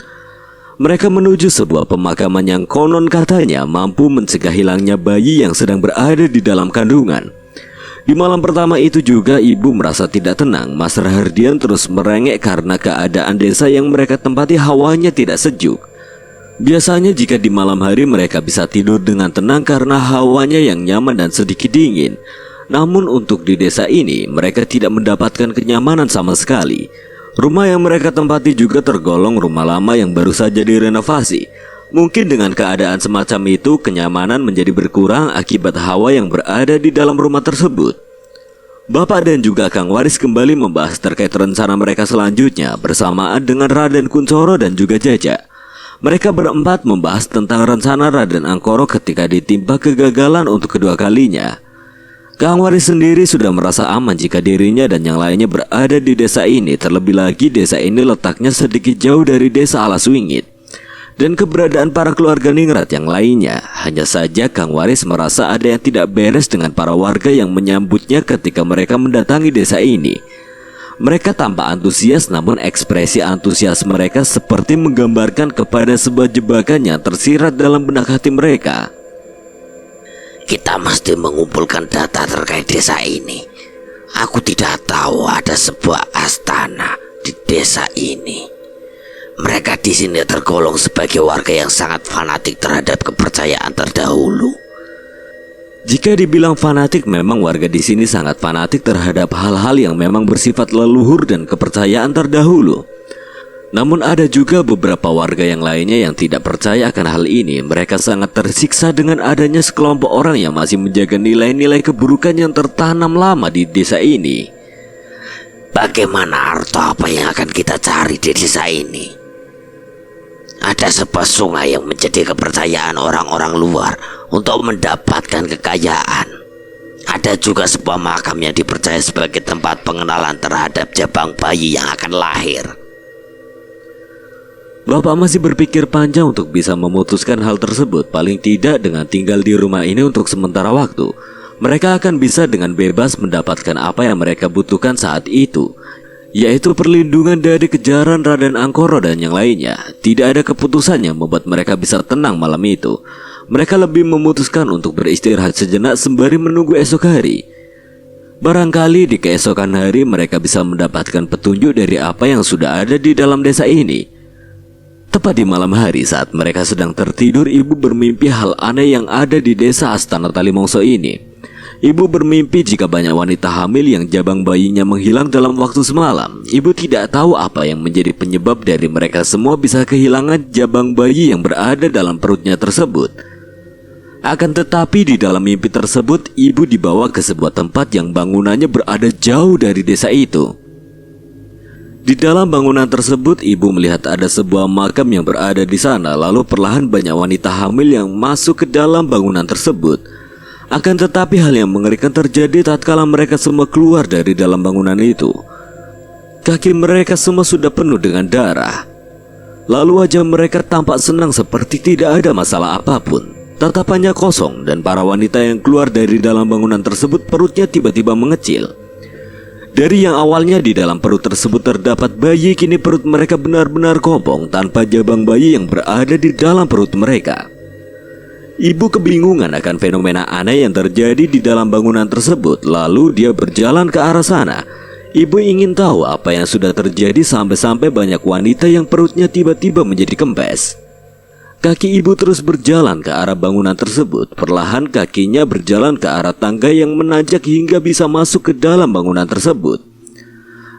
Mereka menuju sebuah pemakaman yang konon katanya mampu mencegah hilangnya bayi yang sedang berada di dalam kandungan. Di malam pertama itu juga ibu merasa tidak tenang. Mas Rahardian terus merengek karena keadaan desa yang mereka tempati hawanya tidak sejuk. Biasanya jika di malam hari mereka bisa tidur dengan tenang karena hawanya yang nyaman dan sedikit dingin. Namun untuk di desa ini mereka tidak mendapatkan kenyamanan sama sekali. Rumah yang mereka tempati juga tergolong rumah lama yang baru saja direnovasi. Mungkin dengan keadaan semacam itu kenyamanan menjadi berkurang akibat hawa yang berada di dalam rumah tersebut. Bapak dan juga Kang Waris kembali membahas terkait rencana mereka selanjutnya bersamaan dengan Raden Kuncoro dan juga Jaja. Mereka berempat membahas tentang rencana Raden Angkoro ketika ditimpa kegagalan untuk kedua kalinya. Kang Waris sendiri sudah merasa aman jika dirinya dan yang lainnya berada di desa ini. Terlebih lagi desa ini letaknya sedikit jauh dari desa Alaswingit dan keberadaan para keluarga ningrat yang lainnya. Hanya saja Kang Waris merasa ada yang tidak beres dengan para warga yang menyambutnya ketika mereka mendatangi desa ini. Mereka tampak antusias, namun ekspresi antusias mereka seperti menggambarkan kepada sebuah jebakan yang tersirat dalam benak hati mereka. Kita mesti mengumpulkan data terkait desa ini. Aku tidak tahu ada sebuah astana di desa ini. Mereka di sini tergolong sebagai warga yang sangat fanatik terhadap kepercayaan terdahulu. Jika dibilang fanatik, memang warga di sini sangat fanatik terhadap hal-hal yang memang bersifat leluhur dan kepercayaan terdahulu. Namun ada juga beberapa warga yang lainnya yang tidak percaya akan hal ini. Mereka sangat tersiksa dengan adanya sekelompok orang yang masih menjaga nilai-nilai keburukan yang tertanam lama di desa ini. Bagaimana harta apa yang akan kita cari di desa ini? Ada sebuah sungai yang menjadi kepercayaan orang-orang luar untuk mendapatkan kekayaan. Ada juga sebuah makam yang dipercaya sebagai tempat pengenalan terhadap jabang bayi yang akan lahir. Bapak masih berpikir panjang untuk bisa memutuskan hal tersebut. Paling tidak dengan tinggal di rumah ini untuk sementara waktu, mereka akan bisa dengan bebas mendapatkan apa yang mereka butuhkan saat itu. yaitu perlindungan dari kejaran Raden Angkoro dan yang lainnya. Tidak ada keputusan yang membuat mereka bisa tenang malam itu. Mereka lebih memutuskan untuk beristirahat sejenak sembari menunggu esok hari. Barangkali di keesokan hari mereka bisa mendapatkan petunjuk dari apa yang sudah ada di dalam desa ini. Tepat di malam hari saat mereka sedang tertidur, ibu bermimpi hal aneh yang ada di desa Astana Talimongso ini. Ibu bermimpi jika banyak wanita hamil yang jabang bayinya menghilang dalam waktu semalam. Ibu tidak tahu apa yang menjadi penyebab dari mereka semua bisa kehilangan jabang bayi yang berada dalam perutnya tersebut. Akan tetapi di dalam mimpi tersebut, ibu dibawa ke sebuah tempat yang bangunannya berada jauh dari desa itu. Di dalam bangunan tersebut, ibu melihat ada sebuah makam yang berada di sana. Lalu perlahan banyak wanita hamil yang masuk ke dalam bangunan tersebut. Akan tetapi hal yang mengerikan terjadi tatkala mereka semua keluar dari dalam bangunan itu. Kaki mereka semua sudah penuh dengan darah. Lalu wajah mereka tampak senang seperti tidak ada masalah apapun. Tatapannya kosong dan para wanita yang keluar dari dalam bangunan tersebut perutnya tiba-tiba mengecil. Dari yang awalnya di dalam perut tersebut terdapat bayi, kini perut mereka benar-benar kobong tanpa jabang bayi yang berada di dalam perut mereka. Ibu kebingungan akan fenomena aneh yang terjadi di dalam bangunan tersebut. Lalu dia berjalan ke arah sana. Ibu ingin tahu apa yang sudah terjadi sampai-sampai banyak wanita yang perutnya tiba-tiba menjadi kempes. Kaki ibu terus berjalan ke arah bangunan tersebut. Perlahan kakinya berjalan ke arah tangga yang menanjak hingga bisa masuk ke dalam bangunan tersebut.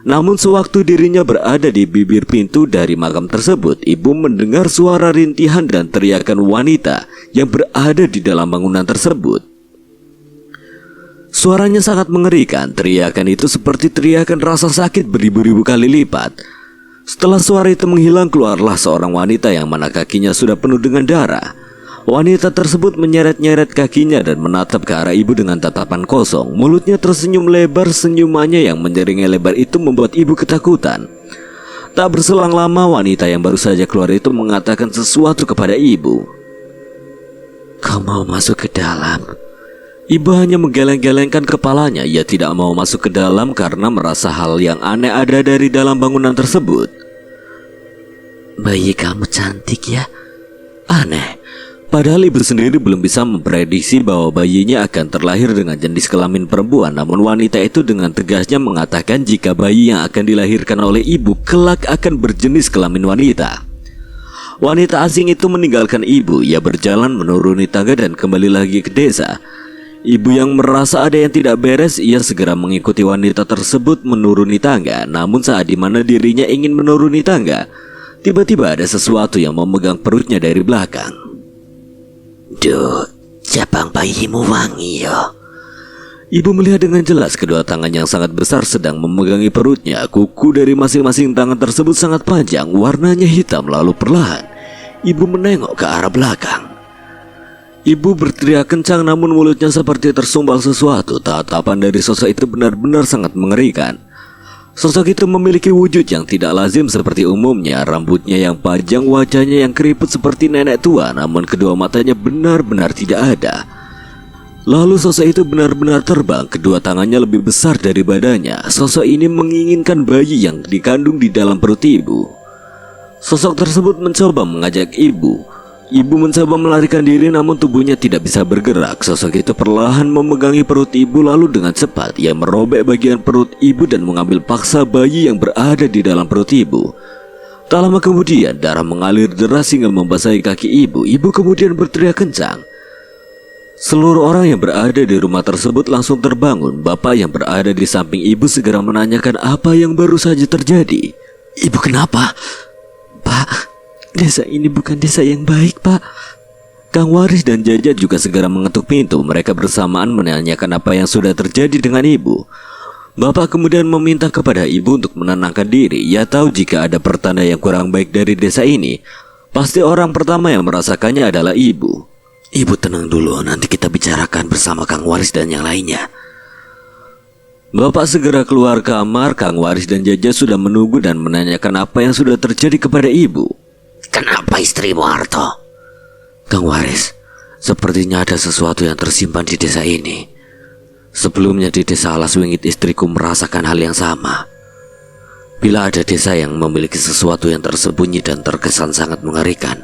Namun sewaktu dirinya berada di bibir pintu dari makam tersebut, ibu mendengar suara rintihan dan teriakan wanita yang berada di dalam bangunan tersebut. Suaranya sangat mengerikan. Teriakan itu seperti teriakan rasa sakit beribu-ribu kali lipat. Setelah suara itu menghilang, keluarlah seorang wanita yang mana kakinya sudah penuh dengan darah. Wanita tersebut menyeret-nyeret kakinya dan menatap ke arah ibu dengan tatapan kosong. Mulutnya tersenyum lebar, senyumannya yang menjeringai lebar itu membuat ibu ketakutan. Tak berselang lama, wanita yang baru saja keluar itu mengatakan sesuatu kepada ibu. "Kau mau masuk ke dalam?" Ibu hanya menggeleng-gelengkan kepalanya. Ia tidak mau masuk ke dalam karena merasa hal yang aneh ada dari dalam bangunan tersebut. "Bayi kamu cantik ya." Aneh. Padahal ibu sendiri belum bisa memprediksi bahwa bayinya akan terlahir dengan jenis kelamin perempuan. Namun wanita itu dengan tegasnya mengatakan jika bayi yang akan dilahirkan oleh ibu kelak akan berjenis kelamin wanita. Wanita asing itu meninggalkan ibu. Ia berjalan menuruni tangga dan kembali lagi ke desa. Ibu yang merasa ada yang tidak beres, ia segera mengikuti wanita tersebut menuruni tangga. Namun saat dimana dirinya ingin menuruni tangga, tiba-tiba ada sesuatu yang memegang perutnya dari belakang. "Duh, jabang bayimu wangi ya." Ibu melihat dengan jelas kedua tangan yang sangat besar sedang memegangi perutnya. Kuku dari masing-masing tangan tersebut sangat panjang, warnanya hitam. Lalu perlahan ibu menengok ke arah belakang. Ibu berteriak kencang namun mulutnya seperti tersumbal sesuatu. Tatapan dari sosok itu benar-benar sangat mengerikan. Sosok itu memiliki wujud yang tidak lazim seperti umumnya. Rambutnya yang panjang, wajahnya yang keriput seperti nenek tua, namun kedua matanya benar-benar tidak ada. Lalu sosok itu benar-benar terbang. Kedua tangannya lebih besar dari badannya. Sosok ini menginginkan bayi yang dikandung di dalam perut ibu. Sosok tersebut mencoba mengajak ibu. Ibu mencoba melarikan diri namun tubuhnya tidak bisa bergerak. Sosok itu perlahan memegangi perut ibu, lalu dengan cepat ia merobek bagian perut ibu dan mengambil paksa bayi yang berada di dalam perut ibu. Tak lama kemudian darah mengalir deras hingga membasahi kaki ibu. Ibu kemudian berteriak kencang. Seluruh orang yang berada di rumah tersebut langsung terbangun. Bapak yang berada di samping ibu segera menanyakan apa yang baru saja terjadi. "Ibu kenapa?" "Pak, desa ini bukan desa yang baik, Pak." Kang Waris dan Jaja juga segera mengetuk pintu. Mereka bersamaan menanyakan apa yang sudah terjadi dengan ibu. Bapak kemudian meminta kepada ibu untuk menenangkan diri. Ia tahu jika ada pertanda yang kurang baik dari desa ini, pasti orang pertama yang merasakannya adalah ibu. "Ibu tenang dulu, nanti kita bicarakan bersama Kang Waris dan yang lainnya." Bapak segera keluar kamar. Kang Waris dan Jaja sudah menunggu dan menanyakan apa yang sudah terjadi kepada ibu. "Kenapa istrimu, Harto?" "Kang Waris, sepertinya ada sesuatu yang tersimpan di desa ini. Sebelumnya di desa Alas Wingit istriku merasakan hal yang sama. Bila ada desa yang memiliki sesuatu yang tersembunyi dan terkesan sangat mengerikan,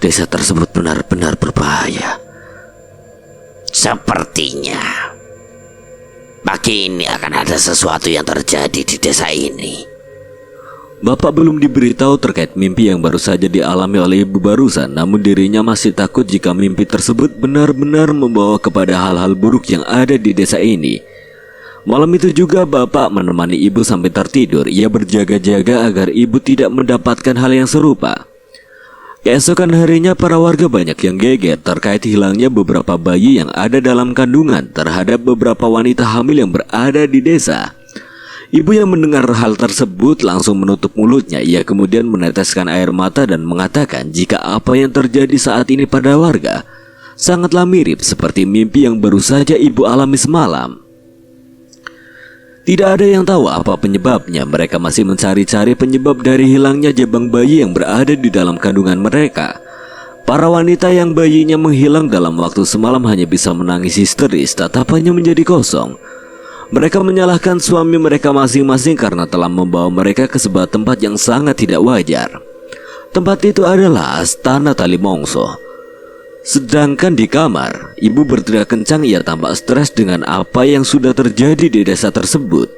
desa tersebut benar-benar berbahaya. Sepertinya pagi ini akan ada sesuatu yang terjadi di desa ini. Bapak belum diberitahu terkait mimpi yang baru saja dialami oleh ibu barusan, namun dirinya masih takut jika mimpi tersebut benar-benar membawa kepada hal-hal buruk yang ada di desa ini. Malam itu juga bapak menemani ibu sampai tertidur. Ia berjaga-jaga agar ibu tidak mendapatkan hal yang serupa. Keesokan harinya para warga banyak yang geger terkait hilangnya beberapa bayi yang ada dalam kandungan terhadap beberapa wanita hamil yang berada di desa. Ibu yang mendengar hal tersebut langsung menutup mulutnya. Ia kemudian meneteskan air mata dan mengatakan jika apa yang terjadi saat ini pada warga sangatlah mirip seperti mimpi yang baru saja ibu alami semalam. Tidak ada yang tahu apa penyebabnya. Mereka masih mencari-cari penyebab dari hilangnya jabang bayi yang berada di dalam kandungan mereka. Para wanita yang bayinya menghilang dalam waktu semalam hanya bisa menangis histeris, tatapannya menjadi kosong. Mereka menyalahkan suami mereka masing-masing karena telah membawa mereka ke sebuah tempat yang sangat tidak wajar. Tempat itu adalah Astana Tali Mongso. Sedangkan di kamar, ibu berteriak kencang. Ia tampak stres dengan apa yang sudah terjadi di desa tersebut.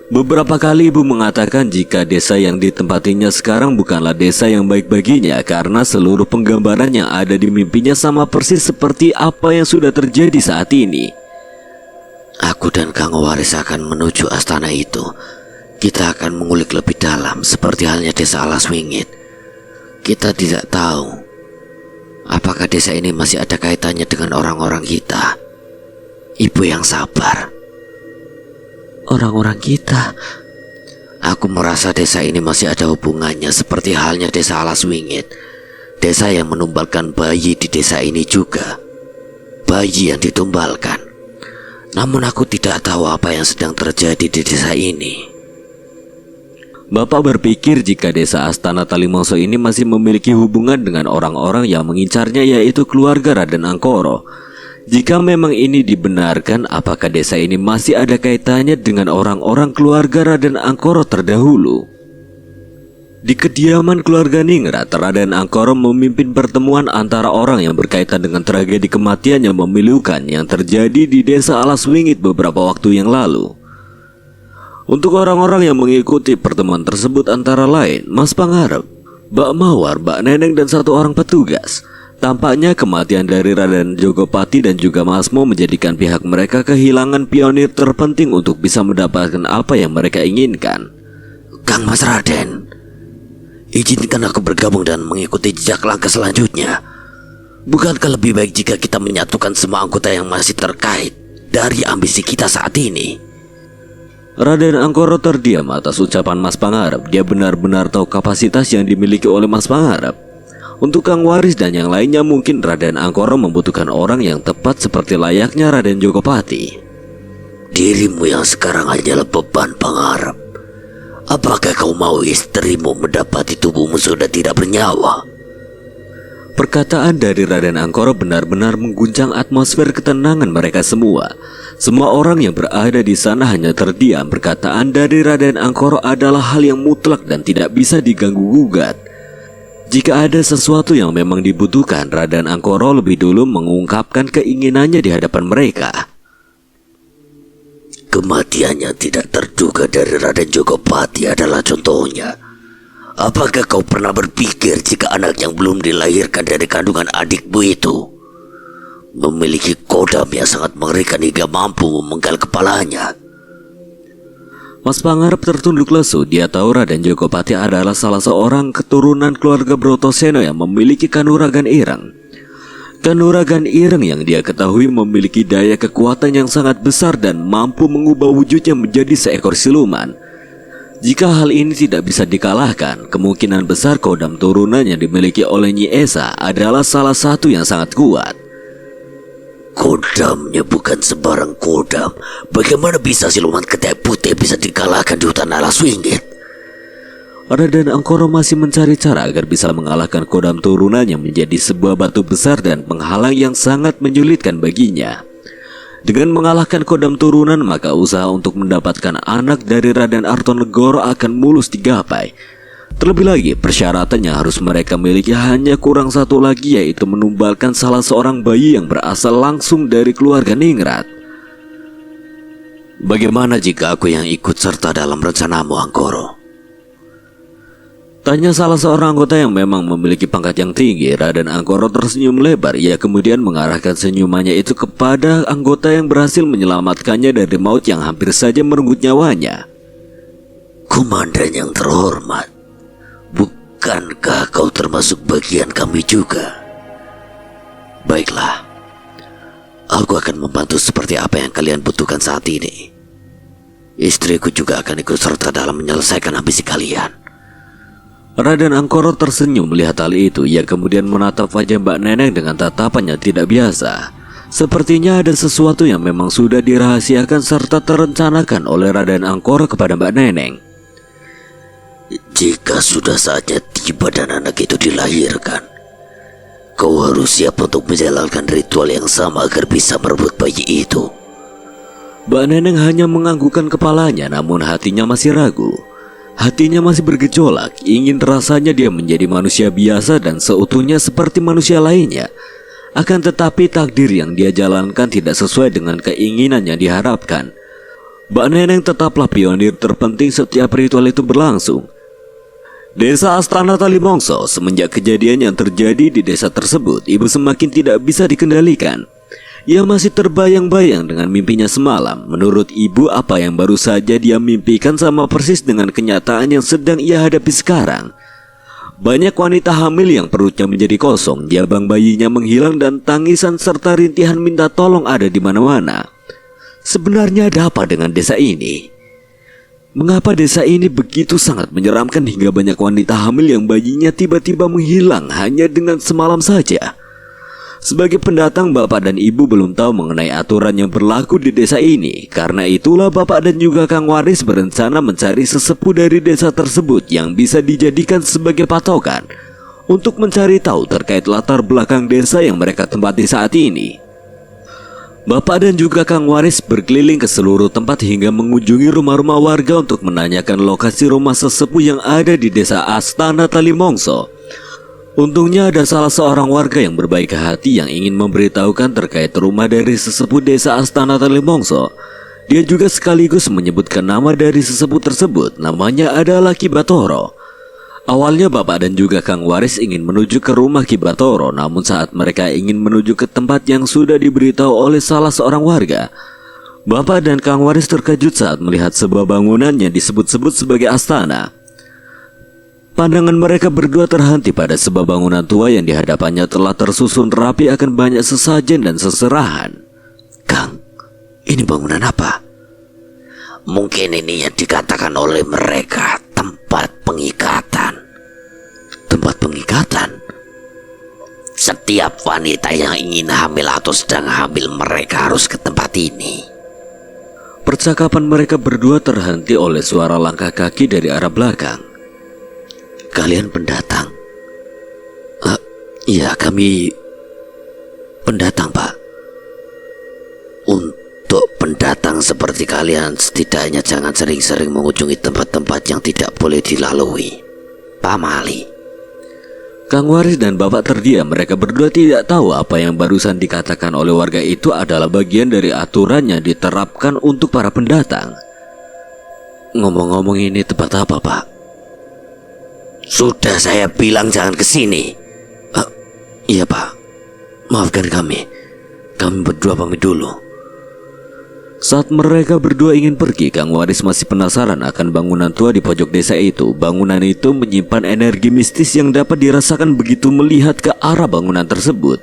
Beberapa kali ibu mengatakan jika desa yang ditempatinya sekarang bukanlah desa yang baik baginya, karena seluruh penggambaran yang ada di mimpinya sama persis seperti apa yang sudah terjadi saat ini. Aku dan Kang Waris akan menuju astana itu. Kita akan mengulik lebih dalam seperti halnya desa Alas Wingit. Kita tidak tahu apakah desa ini masih ada kaitannya dengan orang-orang kita. Ibu yang sabar. Orang-orang kita? Aku merasa desa ini masih ada hubungannya seperti halnya desa Alas Wingit. Desa yang menumbalkan bayi di desa ini juga. Bayi yang ditumbalkan. Namun aku tidak tahu apa yang sedang terjadi di desa ini. Bapak berpikir jika desa Astana Tali Mongso ini masih memiliki hubungan dengan orang-orang yang mengincarnya, yaitu keluarga Raden Angkoro. Jika memang ini dibenarkan, apakah desa ini masih ada kaitannya dengan orang-orang keluarga Raden Angkoro terdahulu? Di kediaman keluarga Ningrat, Raden Angkoro memimpin pertemuan antara orang yang berkaitan dengan tragedi kematian yang memilukan yang terjadi di desa Alas Wingit beberapa waktu yang lalu. Untuk orang-orang yang mengikuti pertemuan tersebut antara lain Mas Pangarep, Mbak Mawar, Mbak Neneng, dan satu orang petugas. Tampaknya kematian dari Raden Jogopati dan juga Mas Mo menjadikan pihak mereka kehilangan pionir terpenting untuk bisa mendapatkan apa yang mereka inginkan. Kang Mas Raden, izinkan aku bergabung dan mengikuti jejak langkah selanjutnya. Bukankah lebih baik jika kita menyatukan semua anggota yang masih terkait dari ambisi kita saat ini? Raden Angkoro terdiam atas ucapan Mas Pangarep. Dia benar-benar tahu kapasitas yang dimiliki oleh Mas Pangarep. Untuk Kang Waris dan yang lainnya, mungkin Raden Angkoro membutuhkan orang yang tepat seperti layaknya Raden Jogopati. Dirimu yang sekarang hanyalah beban, Pangarep. Apakah kau mau istrimu mendapati tubuhmu sudah tidak bernyawa? Perkataan dari Raden Angkoro benar-benar mengguncang atmosfer ketenangan mereka semua. Semua orang yang berada di sana hanya terdiam. Perkataan dari Raden Angkoro adalah hal yang mutlak dan tidak bisa diganggu-gugat. Jika ada sesuatu yang memang dibutuhkan, Raden Angkoro lebih dulu mengungkapkan keinginannya di hadapan mereka. Kematiannya tidak terduga dari Raden Jogopati adalah contohnya. Apakah kau pernah berpikir jika anak yang belum dilahirkan dari kandungan adikmu itu memiliki kodam yang sangat mengerikan hingga mampu memenggal kepalanya? Mas Pangarep tertunduk lesu. Dia tahu Raden Jogopati adalah salah seorang keturunan keluarga Brotoseno yang memiliki kanuragan ireng. Kanuragan ireng yang dia ketahui memiliki daya kekuatan yang sangat besar dan mampu mengubah wujudnya menjadi seekor siluman. Jika hal ini tidak bisa dikalahkan, kemungkinan besar kodam turunan yang dimiliki oleh Nyi Esa adalah salah satu yang sangat kuat. Kodamnya bukan sembarang kodam. Bagaimana bisa siluman ketek putih bisa dikalahkan di hutan Alas Wingit? Raden Angkoro masih mencari cara agar bisa mengalahkan kodam turunan yang menjadi sebuah batu besar dan penghalang yang sangat menyulitkan baginya. Dengan mengalahkan kodam turunan, maka usaha untuk mendapatkan anak dari Raden Artonegoro akan mulus digapai. Terlebih lagi, persyaratannya harus mereka miliki hanya kurang satu lagi, yaitu menumbalkan salah seorang bayi yang berasal langsung dari keluarga Ningrat. Bagaimana jika aku yang ikut serta dalam rencanamu, Anggoro? Tanya salah seorang anggota yang memang memiliki pangkat yang tinggi. Raden Anggoro tersenyum lebar. Ia kemudian mengarahkan senyumannya itu kepada anggota yang berhasil menyelamatkannya dari maut yang hampir saja merenggut nyawanya. Komandan yang terhormat, bukankah kau termasuk bagian kami juga? Baiklah, aku akan membantu seperti apa yang kalian butuhkan saat ini. Istriku juga akan ikut serta dalam menyelesaikan ambisi kalian. Raden Anggoro tersenyum melihat hal itu. Ia kemudian menatap wajah Mbak Neneng dengan tatapan yang tidak biasa. Sepertinya ada sesuatu yang memang sudah dirahasiakan serta terencanakan oleh Raden Anggoro kepada Mbak Neneng. Jika sudah saatnya tiba dan anak itu dilahirkan, kau harus siap untuk menjalankan ritual yang sama agar bisa merebut bayi itu. Mbak Neneng hanya menganggukkan kepalanya, namun hatinya masih ragu. Hatinya masih bergejolak, ingin rasanya dia menjadi manusia biasa dan seutuhnya seperti manusia lainnya. Akan tetapi takdir yang dia jalankan tidak sesuai dengan keinginan yang diharapkan. Mbak Neneng tetaplah pionir terpenting setiap ritual itu berlangsung. Desa Astana Talimongso, semenjak kejadian yang terjadi di desa tersebut, ibu semakin tidak bisa dikendalikan. Ia masih terbayang-bayang dengan mimpinya semalam. Menurut ibu, apa yang baru saja dia mimpikan sama persis dengan kenyataan yang sedang ia hadapi sekarang. Banyak wanita hamil yang perutnya menjadi kosong, jabang bayinya menghilang dan tangisan serta rintihan minta tolong ada di mana-mana. Sebenarnya ada apa dengan desa ini? Mengapa desa ini begitu sangat menyeramkan hingga banyak wanita hamil yang bayinya tiba-tiba menghilang hanya dengan semalam saja? Sebagai pendatang, bapak dan ibu belum tahu mengenai aturan yang berlaku di desa ini. Karena itulah bapak dan juga Kang Waris berencana mencari sesepuh dari desa tersebut yang bisa dijadikan sebagai patokan untuk mencari tahu terkait latar belakang desa yang mereka tempati saat ini. Bapak dan juga Kang Waris berkeliling ke seluruh tempat hingga mengunjungi rumah-rumah warga untuk menanyakan lokasi rumah sesepuh yang ada di desa Astana Talimongso. Untungnya ada salah seorang warga yang berbaik hati yang ingin memberitahukan terkait rumah dari sesepuh desa Astana Talimongso. Dia juga sekaligus menyebutkan nama dari sesepuh tersebut. Namanya adalah Ki Batoro. Awalnya bapak dan juga Kang Waris ingin menuju ke rumah Ki Batoro, namun saat mereka ingin menuju ke tempat yang sudah diberitahu oleh salah seorang warga, bapak dan Kang Waris terkejut saat melihat sebuah bangunan yang disebut-sebut sebagai astana. Pandangan mereka berdua terhenti pada sebuah bangunan tua yang di hadapannya telah tersusun rapi akan banyak sesajen dan seserahan. Kang, ini bangunan apa? Mungkin ini yang dikatakan oleh mereka tempat pengikatan. Tempat pengikatan? Setiap wanita yang ingin hamil atau sedang hamil mereka harus ke tempat ini. Percakapan mereka berdua terhenti oleh suara langkah kaki dari arah belakang. Kalian pendatang? Iya, kami pendatang, Pak. Untuk pendatang seperti kalian, setidaknya jangan sering-sering mengunjungi tempat-tempat yang tidak boleh dilalui. Pamali. Kang Waris dan bapak terdiam. Mereka berdua tidak tahu apa yang barusan dikatakan oleh warga itu adalah bagian dari aturan yang diterapkan untuk para pendatang. Ngomong-ngomong, ini tempat apa, Pak? Sudah saya bilang jangan ke sini. Iya, Pak. Maafkan kami. Kami berdua pamit dulu. Saat mereka berdua ingin pergi, Kang Waris masih penasaran akan bangunan tua di pojok desa itu. Bangunan itu menyimpan energi mistis yang dapat dirasakan begitu melihat ke arah bangunan tersebut.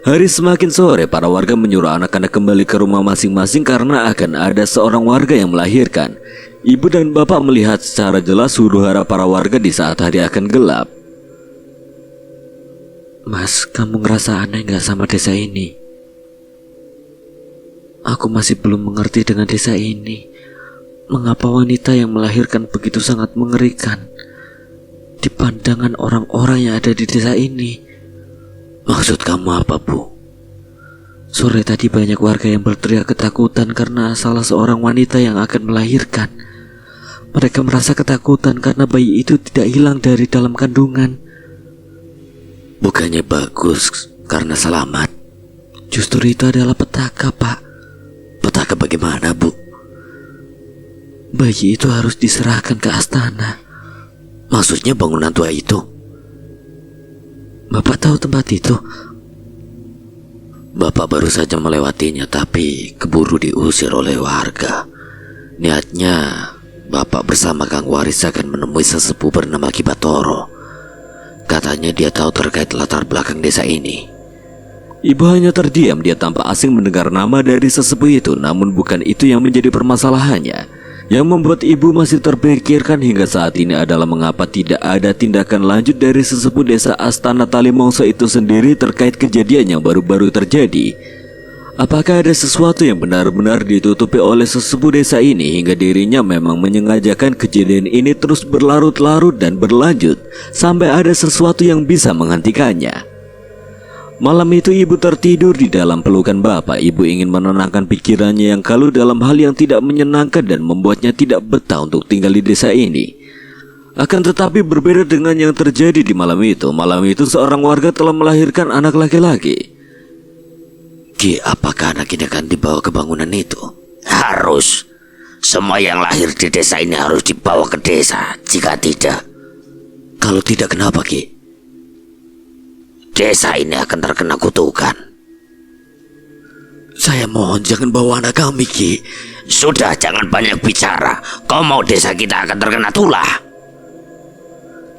Hari semakin sore, para warga menyuruh anak-anak kembali ke rumah masing-masing karena akan ada seorang warga yang melahirkan. Ibu dan bapak melihat secara jelas huru-hara para warga di saat hari akan gelap. Mas, kamu ngerasa aneh gak sama desa ini? Aku masih belum mengerti dengan desa ini. Mengapa wanita yang melahirkan begitu sangat mengerikan di pandangan orang-orang yang ada di desa ini? Maksud kamu apa, Bu? Sore tadi banyak warga yang berteriak ketakutan karena salah seorang wanita yang akan melahirkan. Mereka merasa ketakutan karena bayi itu tidak hilang dari dalam kandungan. Bukannya bagus karena selamat? Justru itu adalah petaka, Pak. Petaka bagaimana, Bu? Bayi itu harus diserahkan ke astana. Maksudnya bangunan tua itu? Bapak tahu tempat itu? Bapak baru saja melewatinya, tapi keburu diusir oleh warga. Niatnya Bapak bersama Kang Waris akan menemui sesepuh bernama Ki Batoro. Katanya dia tahu terkait latar belakang desa ini. Ibu hanya terdiam. Dia tampak asing mendengar nama dari sesepuh itu. Namun bukan itu yang menjadi permasalahannya. Yang membuat ibu masih terpikirkan hingga saat ini adalah mengapa tidak ada tindakan lanjut dari sesepuh desa Astana Talimongso itu sendiri terkait kejadian yang baru-baru terjadi. Apakah ada sesuatu yang benar-benar ditutupi oleh sesepuh desa ini hingga dirinya memang menyengajakan kejadian ini terus berlarut-larut dan berlanjut sampai ada sesuatu yang bisa menghentikannya? Malam itu ibu tertidur di dalam pelukan bapak. Ibu ingin menenangkan pikirannya yang kalut dalam hal yang tidak menyenangkan dan membuatnya tidak betah untuk tinggal di desa ini. Akan tetapi berbeda dengan yang terjadi di malam itu. Malam itu seorang warga telah melahirkan anak laki-laki. Ki, apakah anak ini akan dibawa ke bangunan itu? Harus. Semua yang lahir di desa ini harus dibawa ke desa. Jika tidak, kalau tidak, kenapa, Ki? Desa ini akan terkena kutukan. Saya mohon jangan bawa anak kami, Ki. Sudah, jangan banyak bicara. Kau mau desa kita akan terkena tulah.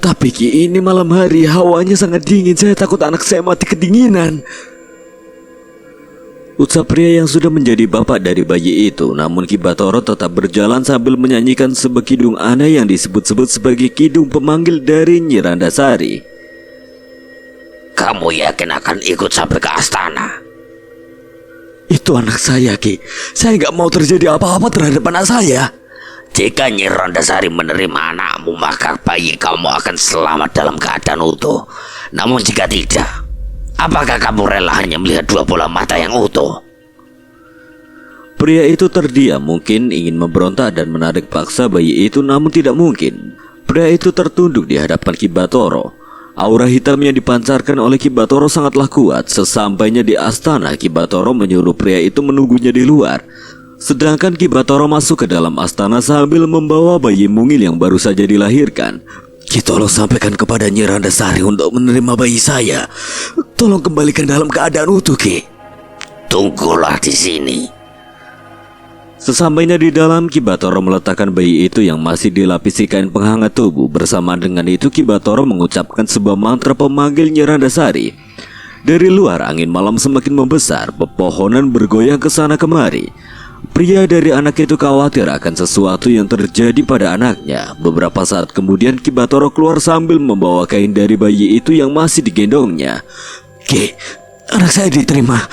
Tapi Ki, ini malam hari, hawanya sangat dingin. Saya takut anak saya mati kedinginan. Ucap pria yang sudah menjadi bapak dari bayi itu. Namun Ki Batoro tetap berjalan sambil menyanyikan sebuah kidung aneh yang disebut-sebut sebagai kidung pemanggil dari Nyi Randasari. Kamu yakin akan ikut sampai ke astana? Itu anak saya, Ki. Saya nggak mau terjadi apa-apa terhadap anak saya. Jika Nyi Randasari menerima anakmu, maka bayi kamu akan selamat dalam keadaan utuh. Namun jika tidak, apakah kamu rela hanya melihat dua bola mata yang utuh? Pria itu terdiam, mungkin ingin memberontak dan menarik paksa bayi itu, namun tidak mungkin. Pria itu tertunduk di hadapan Ki Batoro. Aura hitam yang dipancarkan oleh Ki Batoro sangatlah kuat. Sesampainya di astana, Ki Batoro menyuruh pria itu menunggunya di luar. Sedangkan Ki Batoro masuk ke dalam astana sambil membawa bayi mungil yang baru saja dilahirkan. Ki, tolong sampaikan kepada Nyi Randasari untuk menerima bayi saya. Tolong kembalikan dalam keadaan utuh, Ki. Tunggulah di sini. Sesampainya di dalam, Ki Batoro meletakkan bayi itu yang masih dilapisi kain penghangat tubuh. Bersama dengan itu, Ki Batoro mengucapkan sebuah mantra pemanggil Nyi Randasari. Dari luar, angin malam semakin membesar. Pepohonan bergoyang ke sana kemari. Pria dari anak itu khawatir akan sesuatu yang terjadi pada anaknya. Beberapa saat kemudian, Ki Batoro keluar sambil membawa kain dari bayi itu yang masih digendongnya. Ki, anak saya diterima.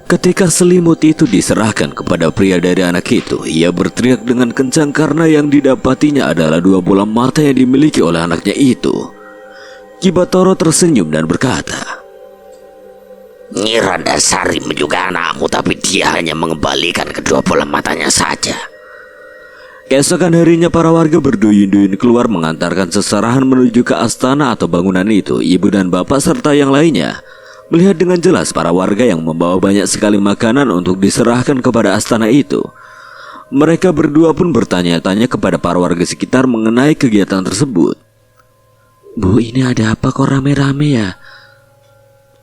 Ketika selimut itu diserahkan kepada pria dari anak itu, ia berteriak dengan kencang karena yang didapatinya adalah dua bola mata yang dimiliki oleh anaknya itu. Ki Batoro tersenyum dan berkata, Nyi Randasari juga anakmu, tapi dia hanya mengembalikan kedua bola matanya saja. Keesokan harinya para warga berduyun-duyun keluar mengantarkan seserahan menuju ke astana atau bangunan itu. Ibu dan bapak serta yang lainnya melihat dengan jelas para warga yang membawa banyak sekali makanan untuk diserahkan kepada astana itu. Mereka berdua pun bertanya-tanya kepada para warga sekitar mengenai kegiatan tersebut. Bu, ini ada apa kok rame-rame ya?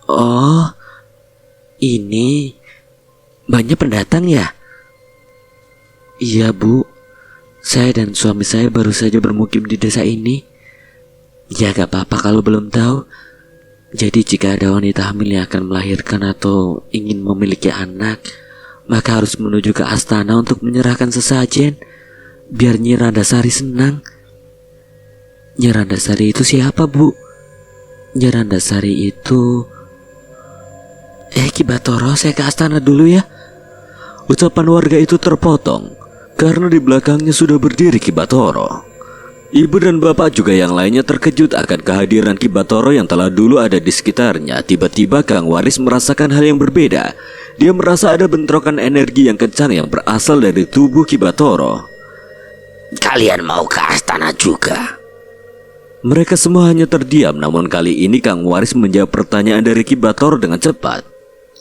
Oh, ini banyak pendatang ya? Iya Bu, saya dan suami saya baru saja bermukim di desa ini. Ya gak apa-apa kalau belum tahu. Jadi jika ada wanita hamil yang akan melahirkan atau ingin memiliki anak, maka harus menuju ke astana untuk menyerahkan sesajen, biar Nyi Randasari senang. Nyi Randasari itu siapa, Bu? Nyi Randasari itu... Ki Batoro, saya ke astana dulu ya. Ucapan warga itu terpotong karena di belakangnya sudah berdiri Ki Batoro. Ibu dan bapak juga yang lainnya terkejut akan kehadiran Ki Bathara yang telah dulu ada di sekitarnya. Tiba-tiba Kang Waris merasakan hal yang berbeda. Dia merasa ada bentrokan energi yang kencang yang berasal dari tubuh Ki Bathara. Kalian mau ke astana juga? Mereka semua hanya terdiam, namun kali ini Kang Waris menjawab pertanyaan dari Ki Bathara dengan cepat.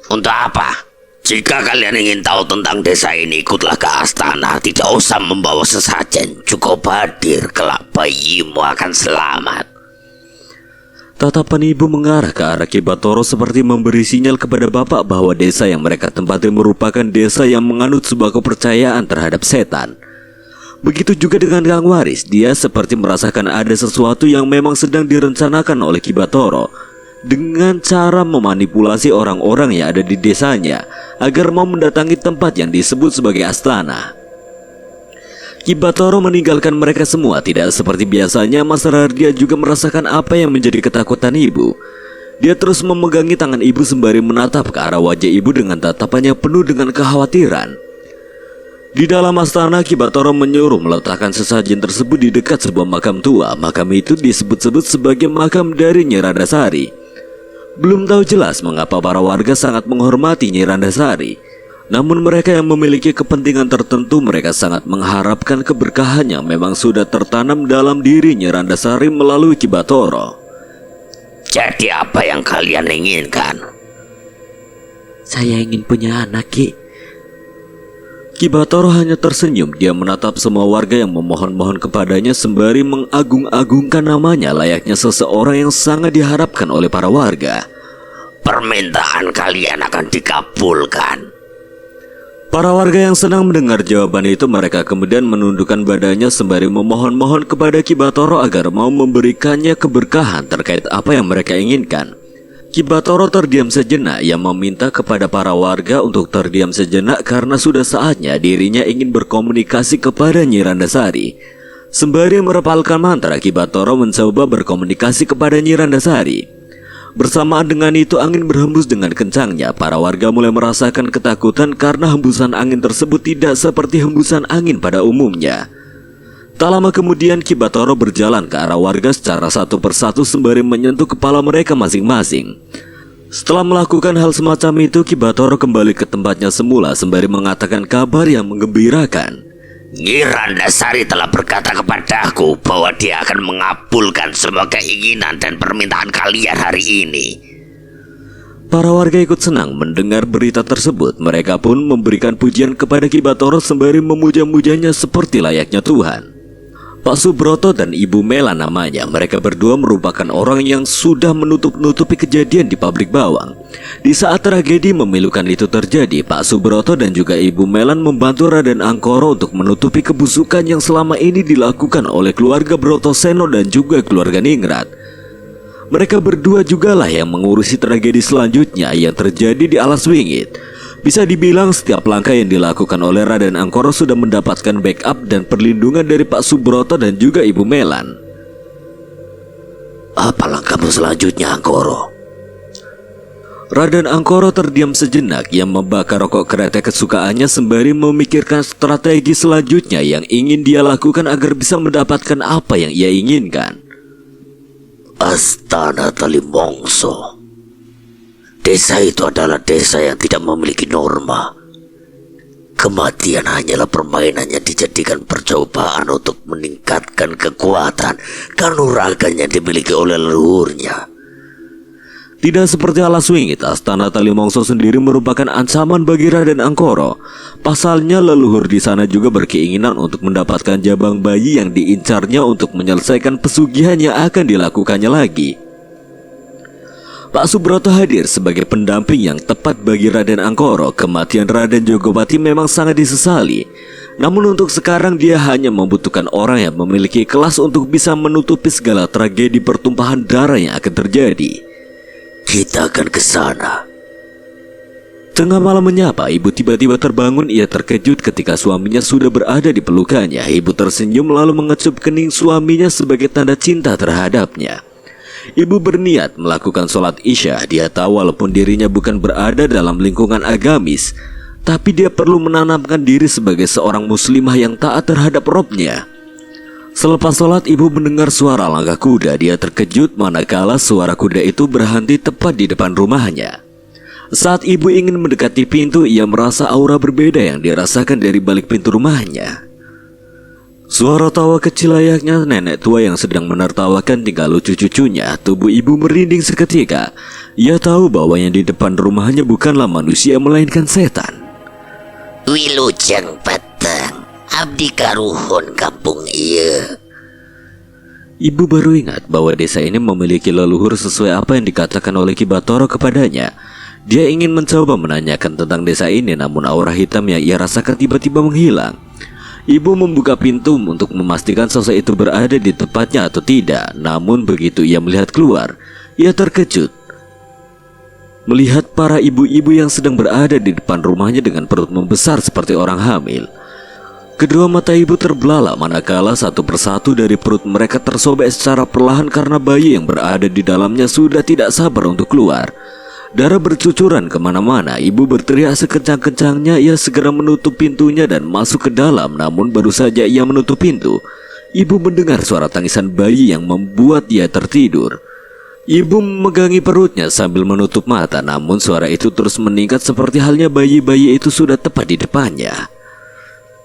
Untuk apa? Jika kalian ingin tahu tentang desa ini, ikutlah ke astana. Tidak usah membawa sesajen, cukup hadir, kelak bayimu akan selamat. Tatapan ibu mengarah ke arah Ki Bathara seperti memberi sinyal kepada bapak bahwa desa yang mereka tempati merupakan desa yang menganut sebuah kepercayaan terhadap setan. Begitu juga dengan Kang Waris, dia seperti merasakan ada sesuatu yang memang sedang direncanakan oleh Ki Bathara dengan cara memanipulasi orang-orang yang ada di desanya agar mau mendatangi tempat yang disebut sebagai astana. Ki Bathara meninggalkan mereka semua. Tidak seperti biasanya, Mas Rahardia juga merasakan apa yang menjadi ketakutan ibu. Dia terus memegangi tangan ibu sembari menatap ke arah wajah ibu dengan tatapannya penuh dengan kekhawatiran. Di dalam astana, Ki Bathara menyuruh meletakkan sesajen tersebut di dekat sebuah makam tua. Makam itu disebut-sebut sebagai makam dari Nyi Randasari. Belum tahu jelas mengapa para warga sangat menghormati Nyi Randasari. Namun mereka yang memiliki kepentingan tertentu, mereka sangat mengharapkan keberkahan yang memang sudah tertanam dalam diri Nyi Randasari melalui Ki Bathara. Jadi apa yang kalian inginkan? Saya ingin punya anak, Ki. Ki Bathara hanya tersenyum. Dia menatap semua warga yang memohon-mohon kepadanya sembari mengagung-agungkan namanya layaknya seseorang yang sangat diharapkan oleh para warga. Permintaan kalian akan dikabulkan. Para warga yang senang mendengar jawaban itu, mereka kemudian menundukkan badannya sembari memohon-mohon kepada Ki Bathara agar mau memberikannya keberkahan terkait apa yang mereka inginkan. Ki Bathara terdiam sejenak. Ia meminta kepada para warga untuk terdiam sejenak karena sudah saatnya dirinya ingin berkomunikasi kepada Nyi Randasari. Sembari merapalkan mantra, Ki Bathara mencoba berkomunikasi kepada Nyi Randasari. Bersamaan dengan itu, angin berhembus dengan kencangnya. Para warga mulai merasakan ketakutan karena hembusan angin tersebut tidak seperti hembusan angin pada umumnya. Tak lama kemudian, Ki Bathara berjalan ke arah warga secara satu persatu sembari menyentuh kepala mereka masing-masing. Setelah melakukan hal semacam itu, Ki Bathara kembali ke tempatnya semula sembari mengatakan kabar yang menggembirakan. Nyi Randasari telah berkata kepadaku bahwa dia akan mengabulkan semua keinginan dan permintaan kalian hari ini. Para warga ikut senang mendengar berita tersebut. Mereka pun memberikan pujian kepada Ki Bathara sembari memuja-mujanya seperti layaknya Tuhan. Pak Subroto dan Ibu Mela namanya. Mereka berdua merupakan orang yang sudah menutup-nutupi kejadian di pabrik bawang. Di saat tragedi memilukan itu terjadi, Pak Subroto dan juga Ibu Melan membantu Raden Angkara untuk menutupi kebusukan yang selama ini dilakukan oleh keluarga Brotoseno dan juga keluarga Ningrat. Mereka berdua jugalah yang mengurusi tragedi selanjutnya yang terjadi di Alas Wingit. Bisa dibilang setiap langkah yang dilakukan oleh Raden Angkara sudah mendapatkan backup dan perlindungan dari Pak Subroto dan juga Ibu Melan. Apa langkahmu selanjutnya, Angkara? Raden Angkara terdiam sejenak. Ia membakar rokok kretek kesukaannya sembari memikirkan strategi selanjutnya yang ingin dia lakukan agar bisa mendapatkan apa yang ia inginkan. Astana Talimongso. Desa itu adalah desa yang tidak memiliki norma. Kematian hanyalah permainan yang dijadikan percobaan untuk meningkatkan kekuatan kanuragan yang dimiliki oleh leluhurnya. Tidak seperti Alas Wingit, Astana Talimongso sendiri merupakan ancaman bagi Raden Angkara. Pasalnya leluhur di sana juga berkeinginan untuk mendapatkan jabang bayi yang diincarnya untuk menyelesaikan pesugihan yang akan dilakukannya lagi. Pak Subroto hadir sebagai pendamping yang tepat bagi Raden Angkara. Kematian Raden Jogopati memang sangat disesali. Namun untuk sekarang dia hanya membutuhkan orang yang memiliki kelas untuk bisa menutupi segala tragedi pertumpahan darah yang akan terjadi. Kita akan ke sana. Tengah malam menyapa, ibu tiba-tiba terbangun. Ia terkejut ketika suaminya sudah berada di pelukannya. Ibu tersenyum lalu mengecup kening suaminya sebagai tanda cinta terhadapnya. Ibu berniat melakukan sholat isya. Dia tahu walaupun dirinya bukan berada dalam lingkungan agamis, tapi dia perlu menanamkan diri sebagai seorang muslimah yang taat terhadap Robnya. Selepas sholat, ibu mendengar suara langkah kuda. Dia terkejut manakala suara kuda itu berhenti tepat di depan rumahnya. Saat ibu ingin mendekati pintu, ia merasa aura berbeda yang dirasakan dari balik pintu rumahnya. Suara tawa kecil layaknya nenek tua yang sedang menertawakan tingkah lucu cucunya. Tubuh ibu merinding seketika. Ia tahu bahwa yang di depan rumahnya bukanlah manusia melainkan setan. Wilujeng peteng, abdi karuhun kampung ieu. Ibu baru ingat bahwa desa ini memiliki leluhur sesuai apa yang dikatakan oleh Ki Bathara kepadanya. Dia ingin mencoba menanyakan tentang desa ini, namun aura hitam yang ia rasakan tiba-tiba menghilang. Ibu membuka pintu untuk memastikan sosok itu berada di tempatnya atau tidak. Namun begitu ia melihat keluar, ia terkejut melihat para ibu-ibu yang sedang berada di depan rumahnya dengan perut membesar seperti orang hamil. Kedua mata ibu terbelalak manakala satu persatu dari perut mereka tersobek secara perlahan karena bayi yang berada di dalamnya sudah tidak sabar untuk keluar. Darah bercucuran kemana-mana. Ibu berteriak sekencang-kencangnya. Ia segera menutup pintunya dan masuk ke dalam. Namun baru saja ia menutup pintu, ibu mendengar suara tangisan bayi yang membuat dia tertidur. Ibu memegangi perutnya sambil menutup mata. Namun suara itu terus meningkat seperti halnya bayi-bayi itu sudah tepat di depannya.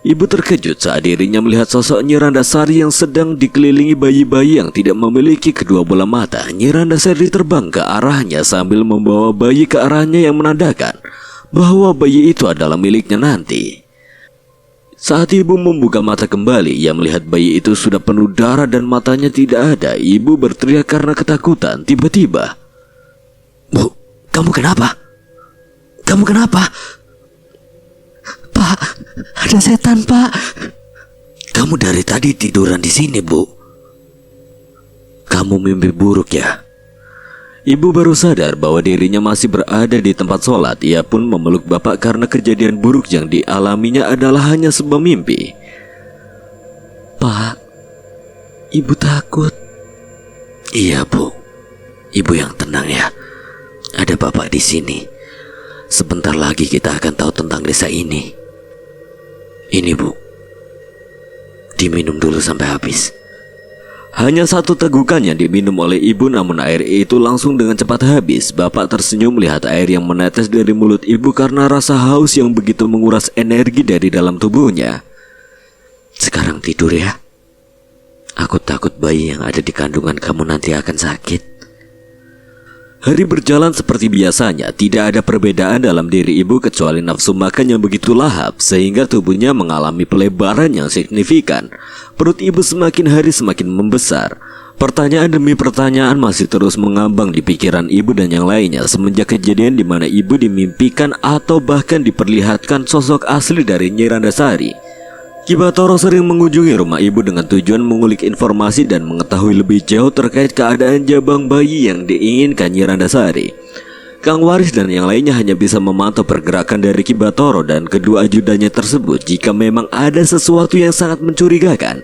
Ibu terkejut saat dirinya melihat sosok Nyi Randasari yang sedang dikelilingi bayi-bayi yang tidak memiliki kedua bola mata. Nyi Randasari terbang ke arahnya sambil membawa bayi ke arahnya yang menandakan bahwa bayi itu adalah miliknya nanti. Saat ibu membuka mata kembali, ia melihat bayi itu sudah penuh darah dan matanya tidak ada. Ibu berteriak karena ketakutan. Tiba-tiba, Bu, kamu kenapa? Kamu kenapa? Pak, ada setan, Pak. Kamu dari tadi tiduran di sini, Bu. kamu mimpi buruk ya? Ibu baru sadar bahwa dirinya masih berada di tempat sholat. Ia pun memeluk bapak karena kejadian buruk yang dialaminya adalah hanya sebuah mimpi. Pak, ibu takut. Iya, Bu. Ibu yang tenang ya. Ada bapak di sini. Sebentar lagi kita akan tahu tentang desa ini. Ini, Bu. Diminum dulu sampai habis. Hanya satu tegukan yang diminum oleh ibu, namun air itu langsung dengan cepat habis. Bapak tersenyum melihat air yang menetes dari mulut ibu karena rasa haus yang begitu menguras energi dari dalam tubuhnya. Sekarang tidur ya. Aku takut bayi yang ada di kandungan kamu nanti akan sakit. Hari berjalan seperti biasanya. Tidak ada perbedaan dalam diri ibu kecuali nafsu makan yang begitu lahap sehingga tubuhnya mengalami pelebaran yang signifikan. Perut ibu semakin hari semakin membesar. Pertanyaan demi pertanyaan masih terus mengambang di pikiran ibu dan yang lainnya semenjak kejadian di mana ibu dimimpikan atau bahkan diperlihatkan sosok asli dari Nyi Randasari. Ki Bathara sering mengunjungi rumah ibu dengan tujuan mengulik informasi dan mengetahui lebih jauh terkait keadaan jabang bayi yang diinginkan Nyi Randasari. Kang Waris dan yang lainnya hanya bisa memantau pergerakan dari Ki Bathara dan kedua ajudannya tersebut. Jika memang ada sesuatu yang sangat mencurigakan,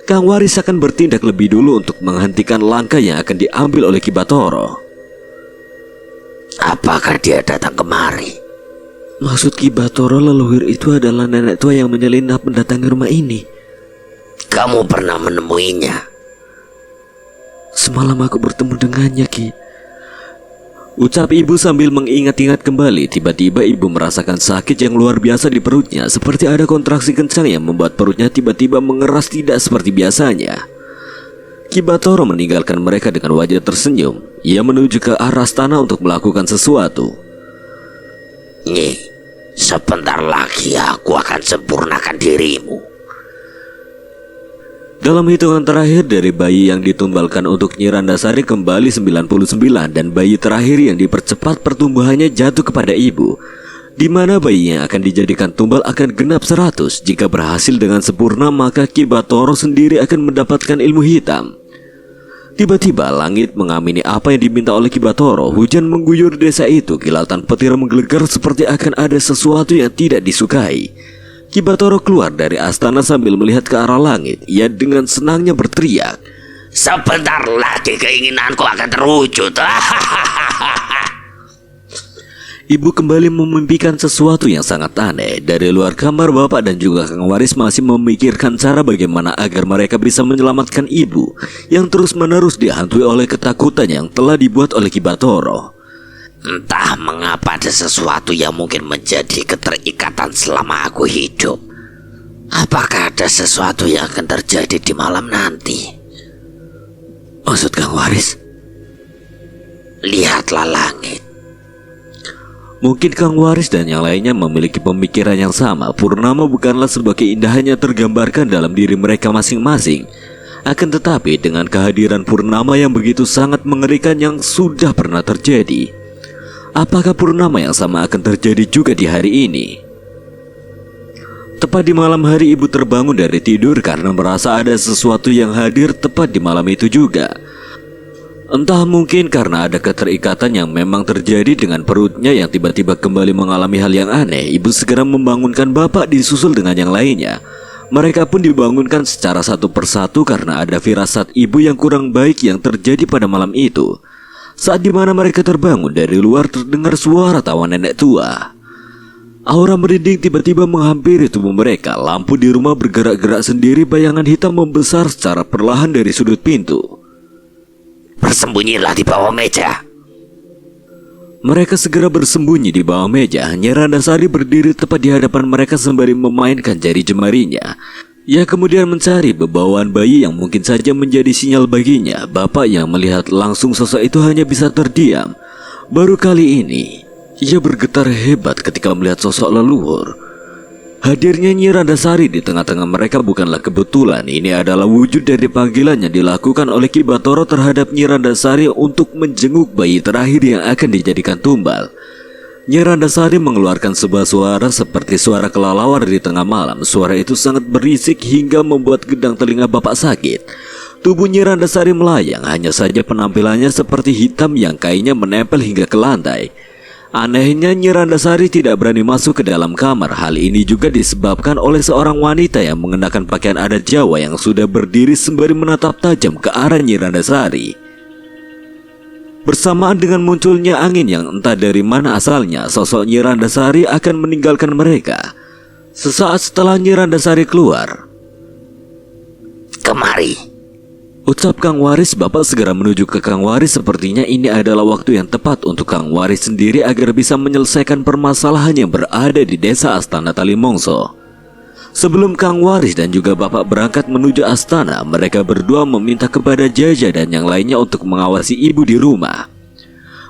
Kang Waris akan bertindak lebih dulu untuk menghentikan langkah yang akan diambil oleh Ki Bathara. Apakah dia datang kemari? Maksud Ki Bathara leluhur itu adalah nenek tua yang menyelinap mendatangi rumah ini. Kamu pernah menemuinya? Semalam aku bertemu dengannya, Ki. Ucap ibu sambil mengingat-ingat kembali. Tiba-tiba ibu merasakan sakit yang luar biasa di perutnya. Seperti ada kontraksi kencang yang membuat perutnya tiba-tiba mengeras tidak seperti biasanya. Ki Bathara meninggalkan mereka dengan wajah tersenyum. Ia menuju ke arah istana untuk melakukan sesuatu. Nyi, sebentar lagi aku akan sempurnakan dirimu. Dalam hitungan terakhir dari bayi yang ditumbalkan untuk Nyi Randasari kembali 99 dan bayi terakhir yang dipercepat pertumbuhannya jatuh kepada ibu, di mana bayi yang akan dijadikan tumbal akan genap 100. Jika berhasil dengan sempurna maka Ki Bathara sendiri akan mendapatkan ilmu hitam. Tiba-tiba langit mengamini apa yang diminta oleh Ki Bathara. Hujan mengguyur desa itu. Kilatan petir menggelegar seperti akan ada sesuatu yang tidak disukai. Ki Bathara keluar dari astana sambil melihat ke arah langit. Ia dengan senangnya berteriak, Sebentar lagi keinginanku akan terwujud. Ibu kembali memimpikan sesuatu yang sangat aneh. Dari luar kamar, Bapak dan juga Kang Waris masih memikirkan cara bagaimana agar mereka bisa menyelamatkan ibu yang terus-menerus dihantui oleh ketakutan yang telah dibuat oleh Ki Bathara. Entah mengapa ada sesuatu yang mungkin menjadi keterikatan selama aku hidup. Apakah ada sesuatu yang akan terjadi di malam nanti? Maksud Kang Waris? Lihatlah langit. Mungkin Kang Waris dan yang lainnya memiliki pemikiran yang sama. Purnama bukanlah sebuah keindahan yang tergambarkan dalam diri mereka masing-masing. Akan tetapi dengan kehadiran purnama yang begitu sangat mengerikan yang sudah pernah terjadi, apakah purnama yang sama akan terjadi juga di hari ini? Tepat di malam hari, ibu terbangun dari tidur karena merasa ada sesuatu yang hadir tepat di malam itu juga. Entah mungkin karena ada keterikatan yang memang terjadi dengan perutnya yang tiba-tiba kembali mengalami hal yang aneh. Ibu segera membangunkan Bapak disusul dengan yang lainnya. Mereka pun dibangunkan secara satu persatu karena ada firasat ibu yang kurang baik yang terjadi pada malam itu. Saat dimana mereka terbangun, dari luar terdengar suara tawa nenek tua. Aura merinding tiba-tiba menghampiri tubuh mereka. Lampu di rumah bergerak-gerak sendiri. Bayangan hitam membesar secara perlahan dari sudut pintu. Bersembunyilah di bawah meja. Mereka segera bersembunyi di bawah meja. Nyi Randasari berdiri tepat di hadapan mereka sembari memainkan jari jemarinya. Ia kemudian mencari bebauan bayi yang mungkin saja menjadi sinyal baginya. Bapak yang melihat langsung sosok itu hanya bisa terdiam. Baru kali ini ia bergetar hebat ketika melihat sosok leluhur. Hadirnya Nyi Randasari di tengah-tengah mereka bukanlah kebetulan. Ini adalah wujud dari panggilan yang dilakukan oleh Ki Bathara terhadap Nyi Randasari untuk menjenguk bayi terakhir yang akan dijadikan tumbal. Nyi Randasari mengeluarkan sebuah suara seperti suara kelelawar di tengah malam. Suara itu sangat berisik hingga membuat gedang telinga Bapak sakit. Tubuh Nyi Randasari melayang, hanya saja penampilannya seperti hitam yang kainnya menempel hingga ke lantai. Anehnya Nyi Randasari tidak berani masuk ke dalam kamar. Hal ini juga disebabkan oleh seorang wanita yang mengenakan pakaian adat Jawa yang sudah berdiri sembari menatap tajam ke arah Nyi Randasari. Bersamaan dengan munculnya angin yang entah dari mana asalnya, sosok Nyi Randasari akan meninggalkan mereka. Sesaat setelah Nyi Randasari keluar, Kemari. ucap Kang Waris. Bapak segera menuju ke Kang Waris. Sepertinya ini adalah waktu yang tepat untuk Kang Waris sendiri agar bisa menyelesaikan permasalahan yang berada di desa Astana Talimongso. Sebelum Kang Waris dan juga Bapak berangkat menuju Astana, mereka berdua meminta kepada Jaja dan yang lainnya untuk mengawasi ibu di rumah.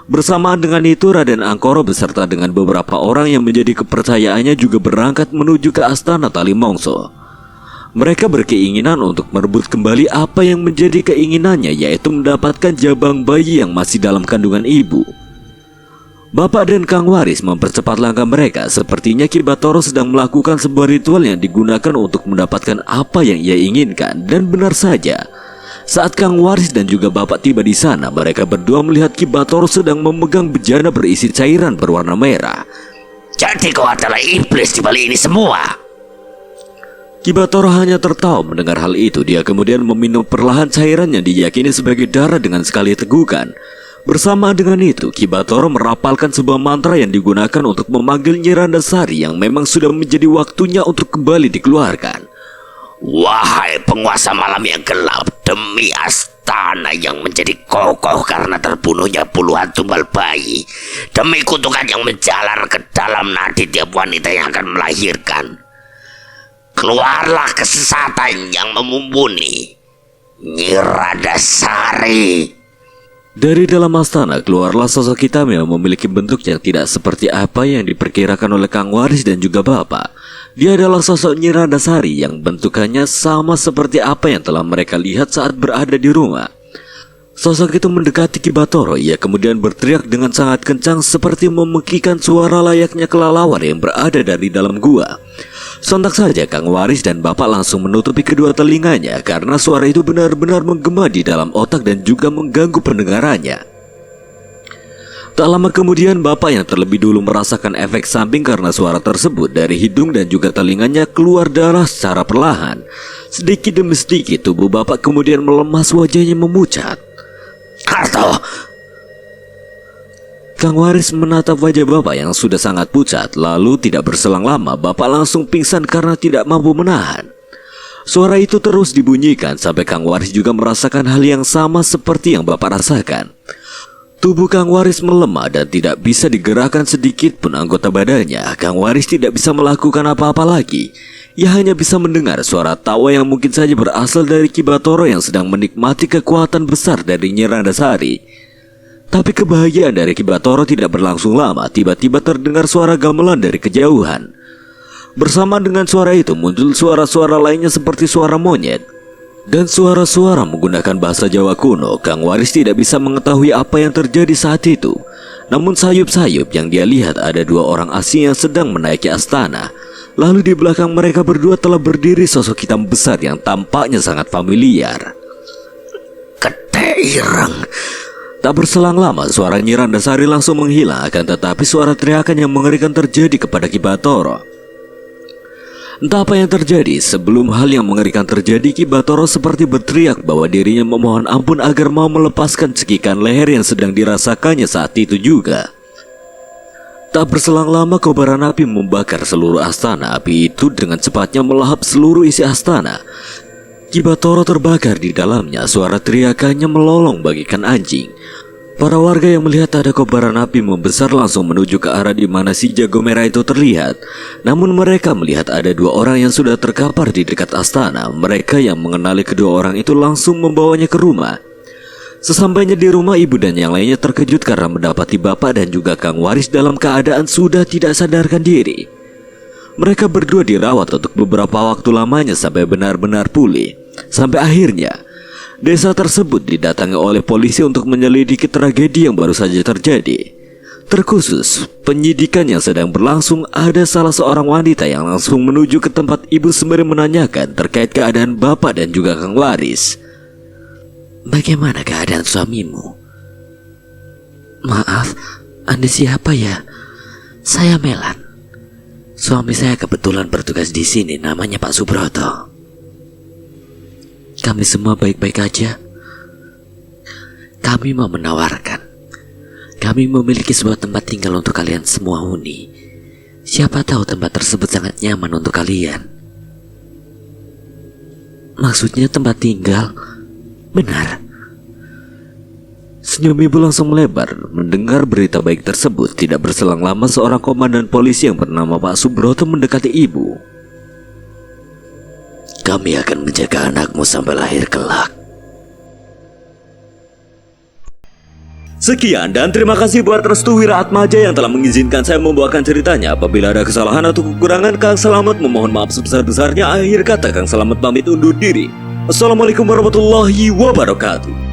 Bersamaan dengan itu, Raden Angkoro beserta dengan beberapa orang yang menjadi kepercayaannya juga berangkat menuju ke Astana Talimongso. Mereka berkeinginan untuk merebut kembali apa yang menjadi keinginannya, yaitu mendapatkan jabang bayi yang masih dalam kandungan ibu. Bapak dan Kang Waris mempercepat langkah mereka. Sepertinya Ki Bathara sedang melakukan sebuah ritual yang digunakan untuk mendapatkan apa yang ia inginkan. Dan benar saja, saat Kang Waris dan juga Bapak tiba di sana, mereka berdua melihat Ki Bathara sedang memegang bejana berisi cairan berwarna merah. Jadi kau adalah iblis di balik ini semua. Ki Bathara hanya tertawa mendengar hal itu. Dia kemudian meminum perlahan cairan yang diyakini sebagai darah dengan sekali tegukan. Bersamaan dengan itu, Ki Bathara merapalkan sebuah mantra yang digunakan untuk memanggil Nyi Randasari yang memang sudah menjadi waktunya untuk kembali dikeluarkan. Wahai penguasa malam yang gelap, demi Astana yang menjadi kokoh karena terbunuhnya puluhan tumbal bayi, demi kutukan yang menjalar ke dalam nadi tiap wanita yang akan melahirkan, keluarlah kesesatan yang memumpuni Nyi Randasari. Dari dalam astana keluarlah sosok hitam yang memiliki bentuk yang tidak seperti apa yang diperkirakan oleh Kang Waris dan juga Bapak. Dia adalah sosok Nyi Randasari yang bentukannya sama seperti apa yang telah mereka lihat saat berada di rumah. Sosok itu mendekati Ki Bathara. Ia kemudian berteriak dengan sangat kencang seperti memekikan suara layaknya kelelawar yang berada dari dalam gua. Sontak saja Kang Waris dan Bapak langsung menutupi kedua telinganya karena suara itu benar-benar menggema di dalam otak dan juga mengganggu pendengarannya. Tak lama kemudian Bapak yang terlebih dulu merasakan efek samping karena suara tersebut. Dari hidung dan juga telinganya keluar darah secara perlahan. Sedikit demi sedikit tubuh Bapak kemudian melemas, wajahnya memucat. Karto, Kang Waris menatap wajah bapak yang sudah sangat pucat. Lalu tidak berselang lama bapak langsung pingsan karena tidak mampu menahan. Suara itu terus dibunyikan sampai Kang Waris juga merasakan hal yang sama seperti yang bapak rasakan. Tubuh Kang Waris melemah dan tidak bisa digerakkan sedikit pun anggota badannya. Kang Waris tidak bisa melakukan apa-apa lagi. Ia hanya bisa mendengar suara tawa yang mungkin saja berasal dari Ki Bathara yang sedang menikmati kekuatan besar dari Nyi Randasari. Tapi kebahagiaan dari Ki Bathara tidak berlangsung lama. Tiba-tiba terdengar suara gamelan dari kejauhan. Bersama dengan suara itu muncul suara-suara lainnya seperti suara monyet dan suara-suara menggunakan bahasa Jawa kuno. Kang Waris tidak bisa mengetahui apa yang terjadi saat itu. Namun sayup-sayup yang dia lihat ada dua orang asing yang sedang menaiki astana. Lalu di belakang mereka berdua telah berdiri sosok hitam besar yang tampaknya sangat familiar. Gede ireng. Tak berselang lama suara Nyi Randasari langsung menghilang, akan tetapi suara teriakan yang mengerikan terjadi kepada Ki Bathara. Entah apa yang terjadi, sebelum hal yang mengerikan terjadi, Ki Bathara seperti berteriak bahwa dirinya memohon ampun agar mau melepaskan cekikan leher yang sedang dirasakannya saat itu juga. Tak berselang lama kobaran api membakar seluruh astana. Api itu dengan cepatnya melahap seluruh isi astana. Ki Bathara terbakar di dalamnya. Suara teriakannya melolong bagaikan anjing. Para warga yang melihat ada kobaran api membesar langsung menuju ke arah di mana si jago merah itu terlihat. Namun mereka melihat ada dua orang yang sudah terkapar di dekat astana. Mereka yang mengenali kedua orang itu langsung membawanya ke rumah. Sesampainya di rumah, ibu dan yang lainnya terkejut karena mendapati bapak dan juga Kang Waris dalam keadaan sudah tidak sadarkan diri. Mereka berdua dirawat untuk beberapa waktu lamanya sampai benar-benar pulih. Sampai akhirnya desa tersebut didatangi oleh polisi untuk menyelidiki tragedi yang baru saja terjadi. Terkhusus penyidikan yang sedang berlangsung, ada salah seorang wanita yang langsung menuju ke tempat ibu sembari menanyakan terkait keadaan bapak dan juga Kang Waris. Bagaimana keadaan suamimu? Maaf, Anda siapa ya? Saya Melan. Suami saya kebetulan bertugas di sini, namanya Pak Subroto. Kami semua baik-baik aja. Kami mau menawarkan. Kami memiliki sebuah tempat tinggal untuk kalian semua huni. Siapa tahu tempat tersebut sangat nyaman untuk kalian. Maksudnya tempat tinggal? Benar. Senyum ibu langsung melebar mendengar berita baik tersebut. Tidak berselang lama seorang komandan polisi yang bernama Pak Subroto mendekati ibu. Kami akan menjaga anakmu sampai lahir kelak. Sekian dan terima kasih buat Restu Wiraatmaja yang telah mengizinkan saya membawakan ceritanya. Apabila ada kesalahan atau kekurangan, Kang Selamat memohon maaf sebesar-besarnya. Akhir kata, Kang Selamat pamit undur diri. Assalamualaikum warahmatullahi wabarakatuh.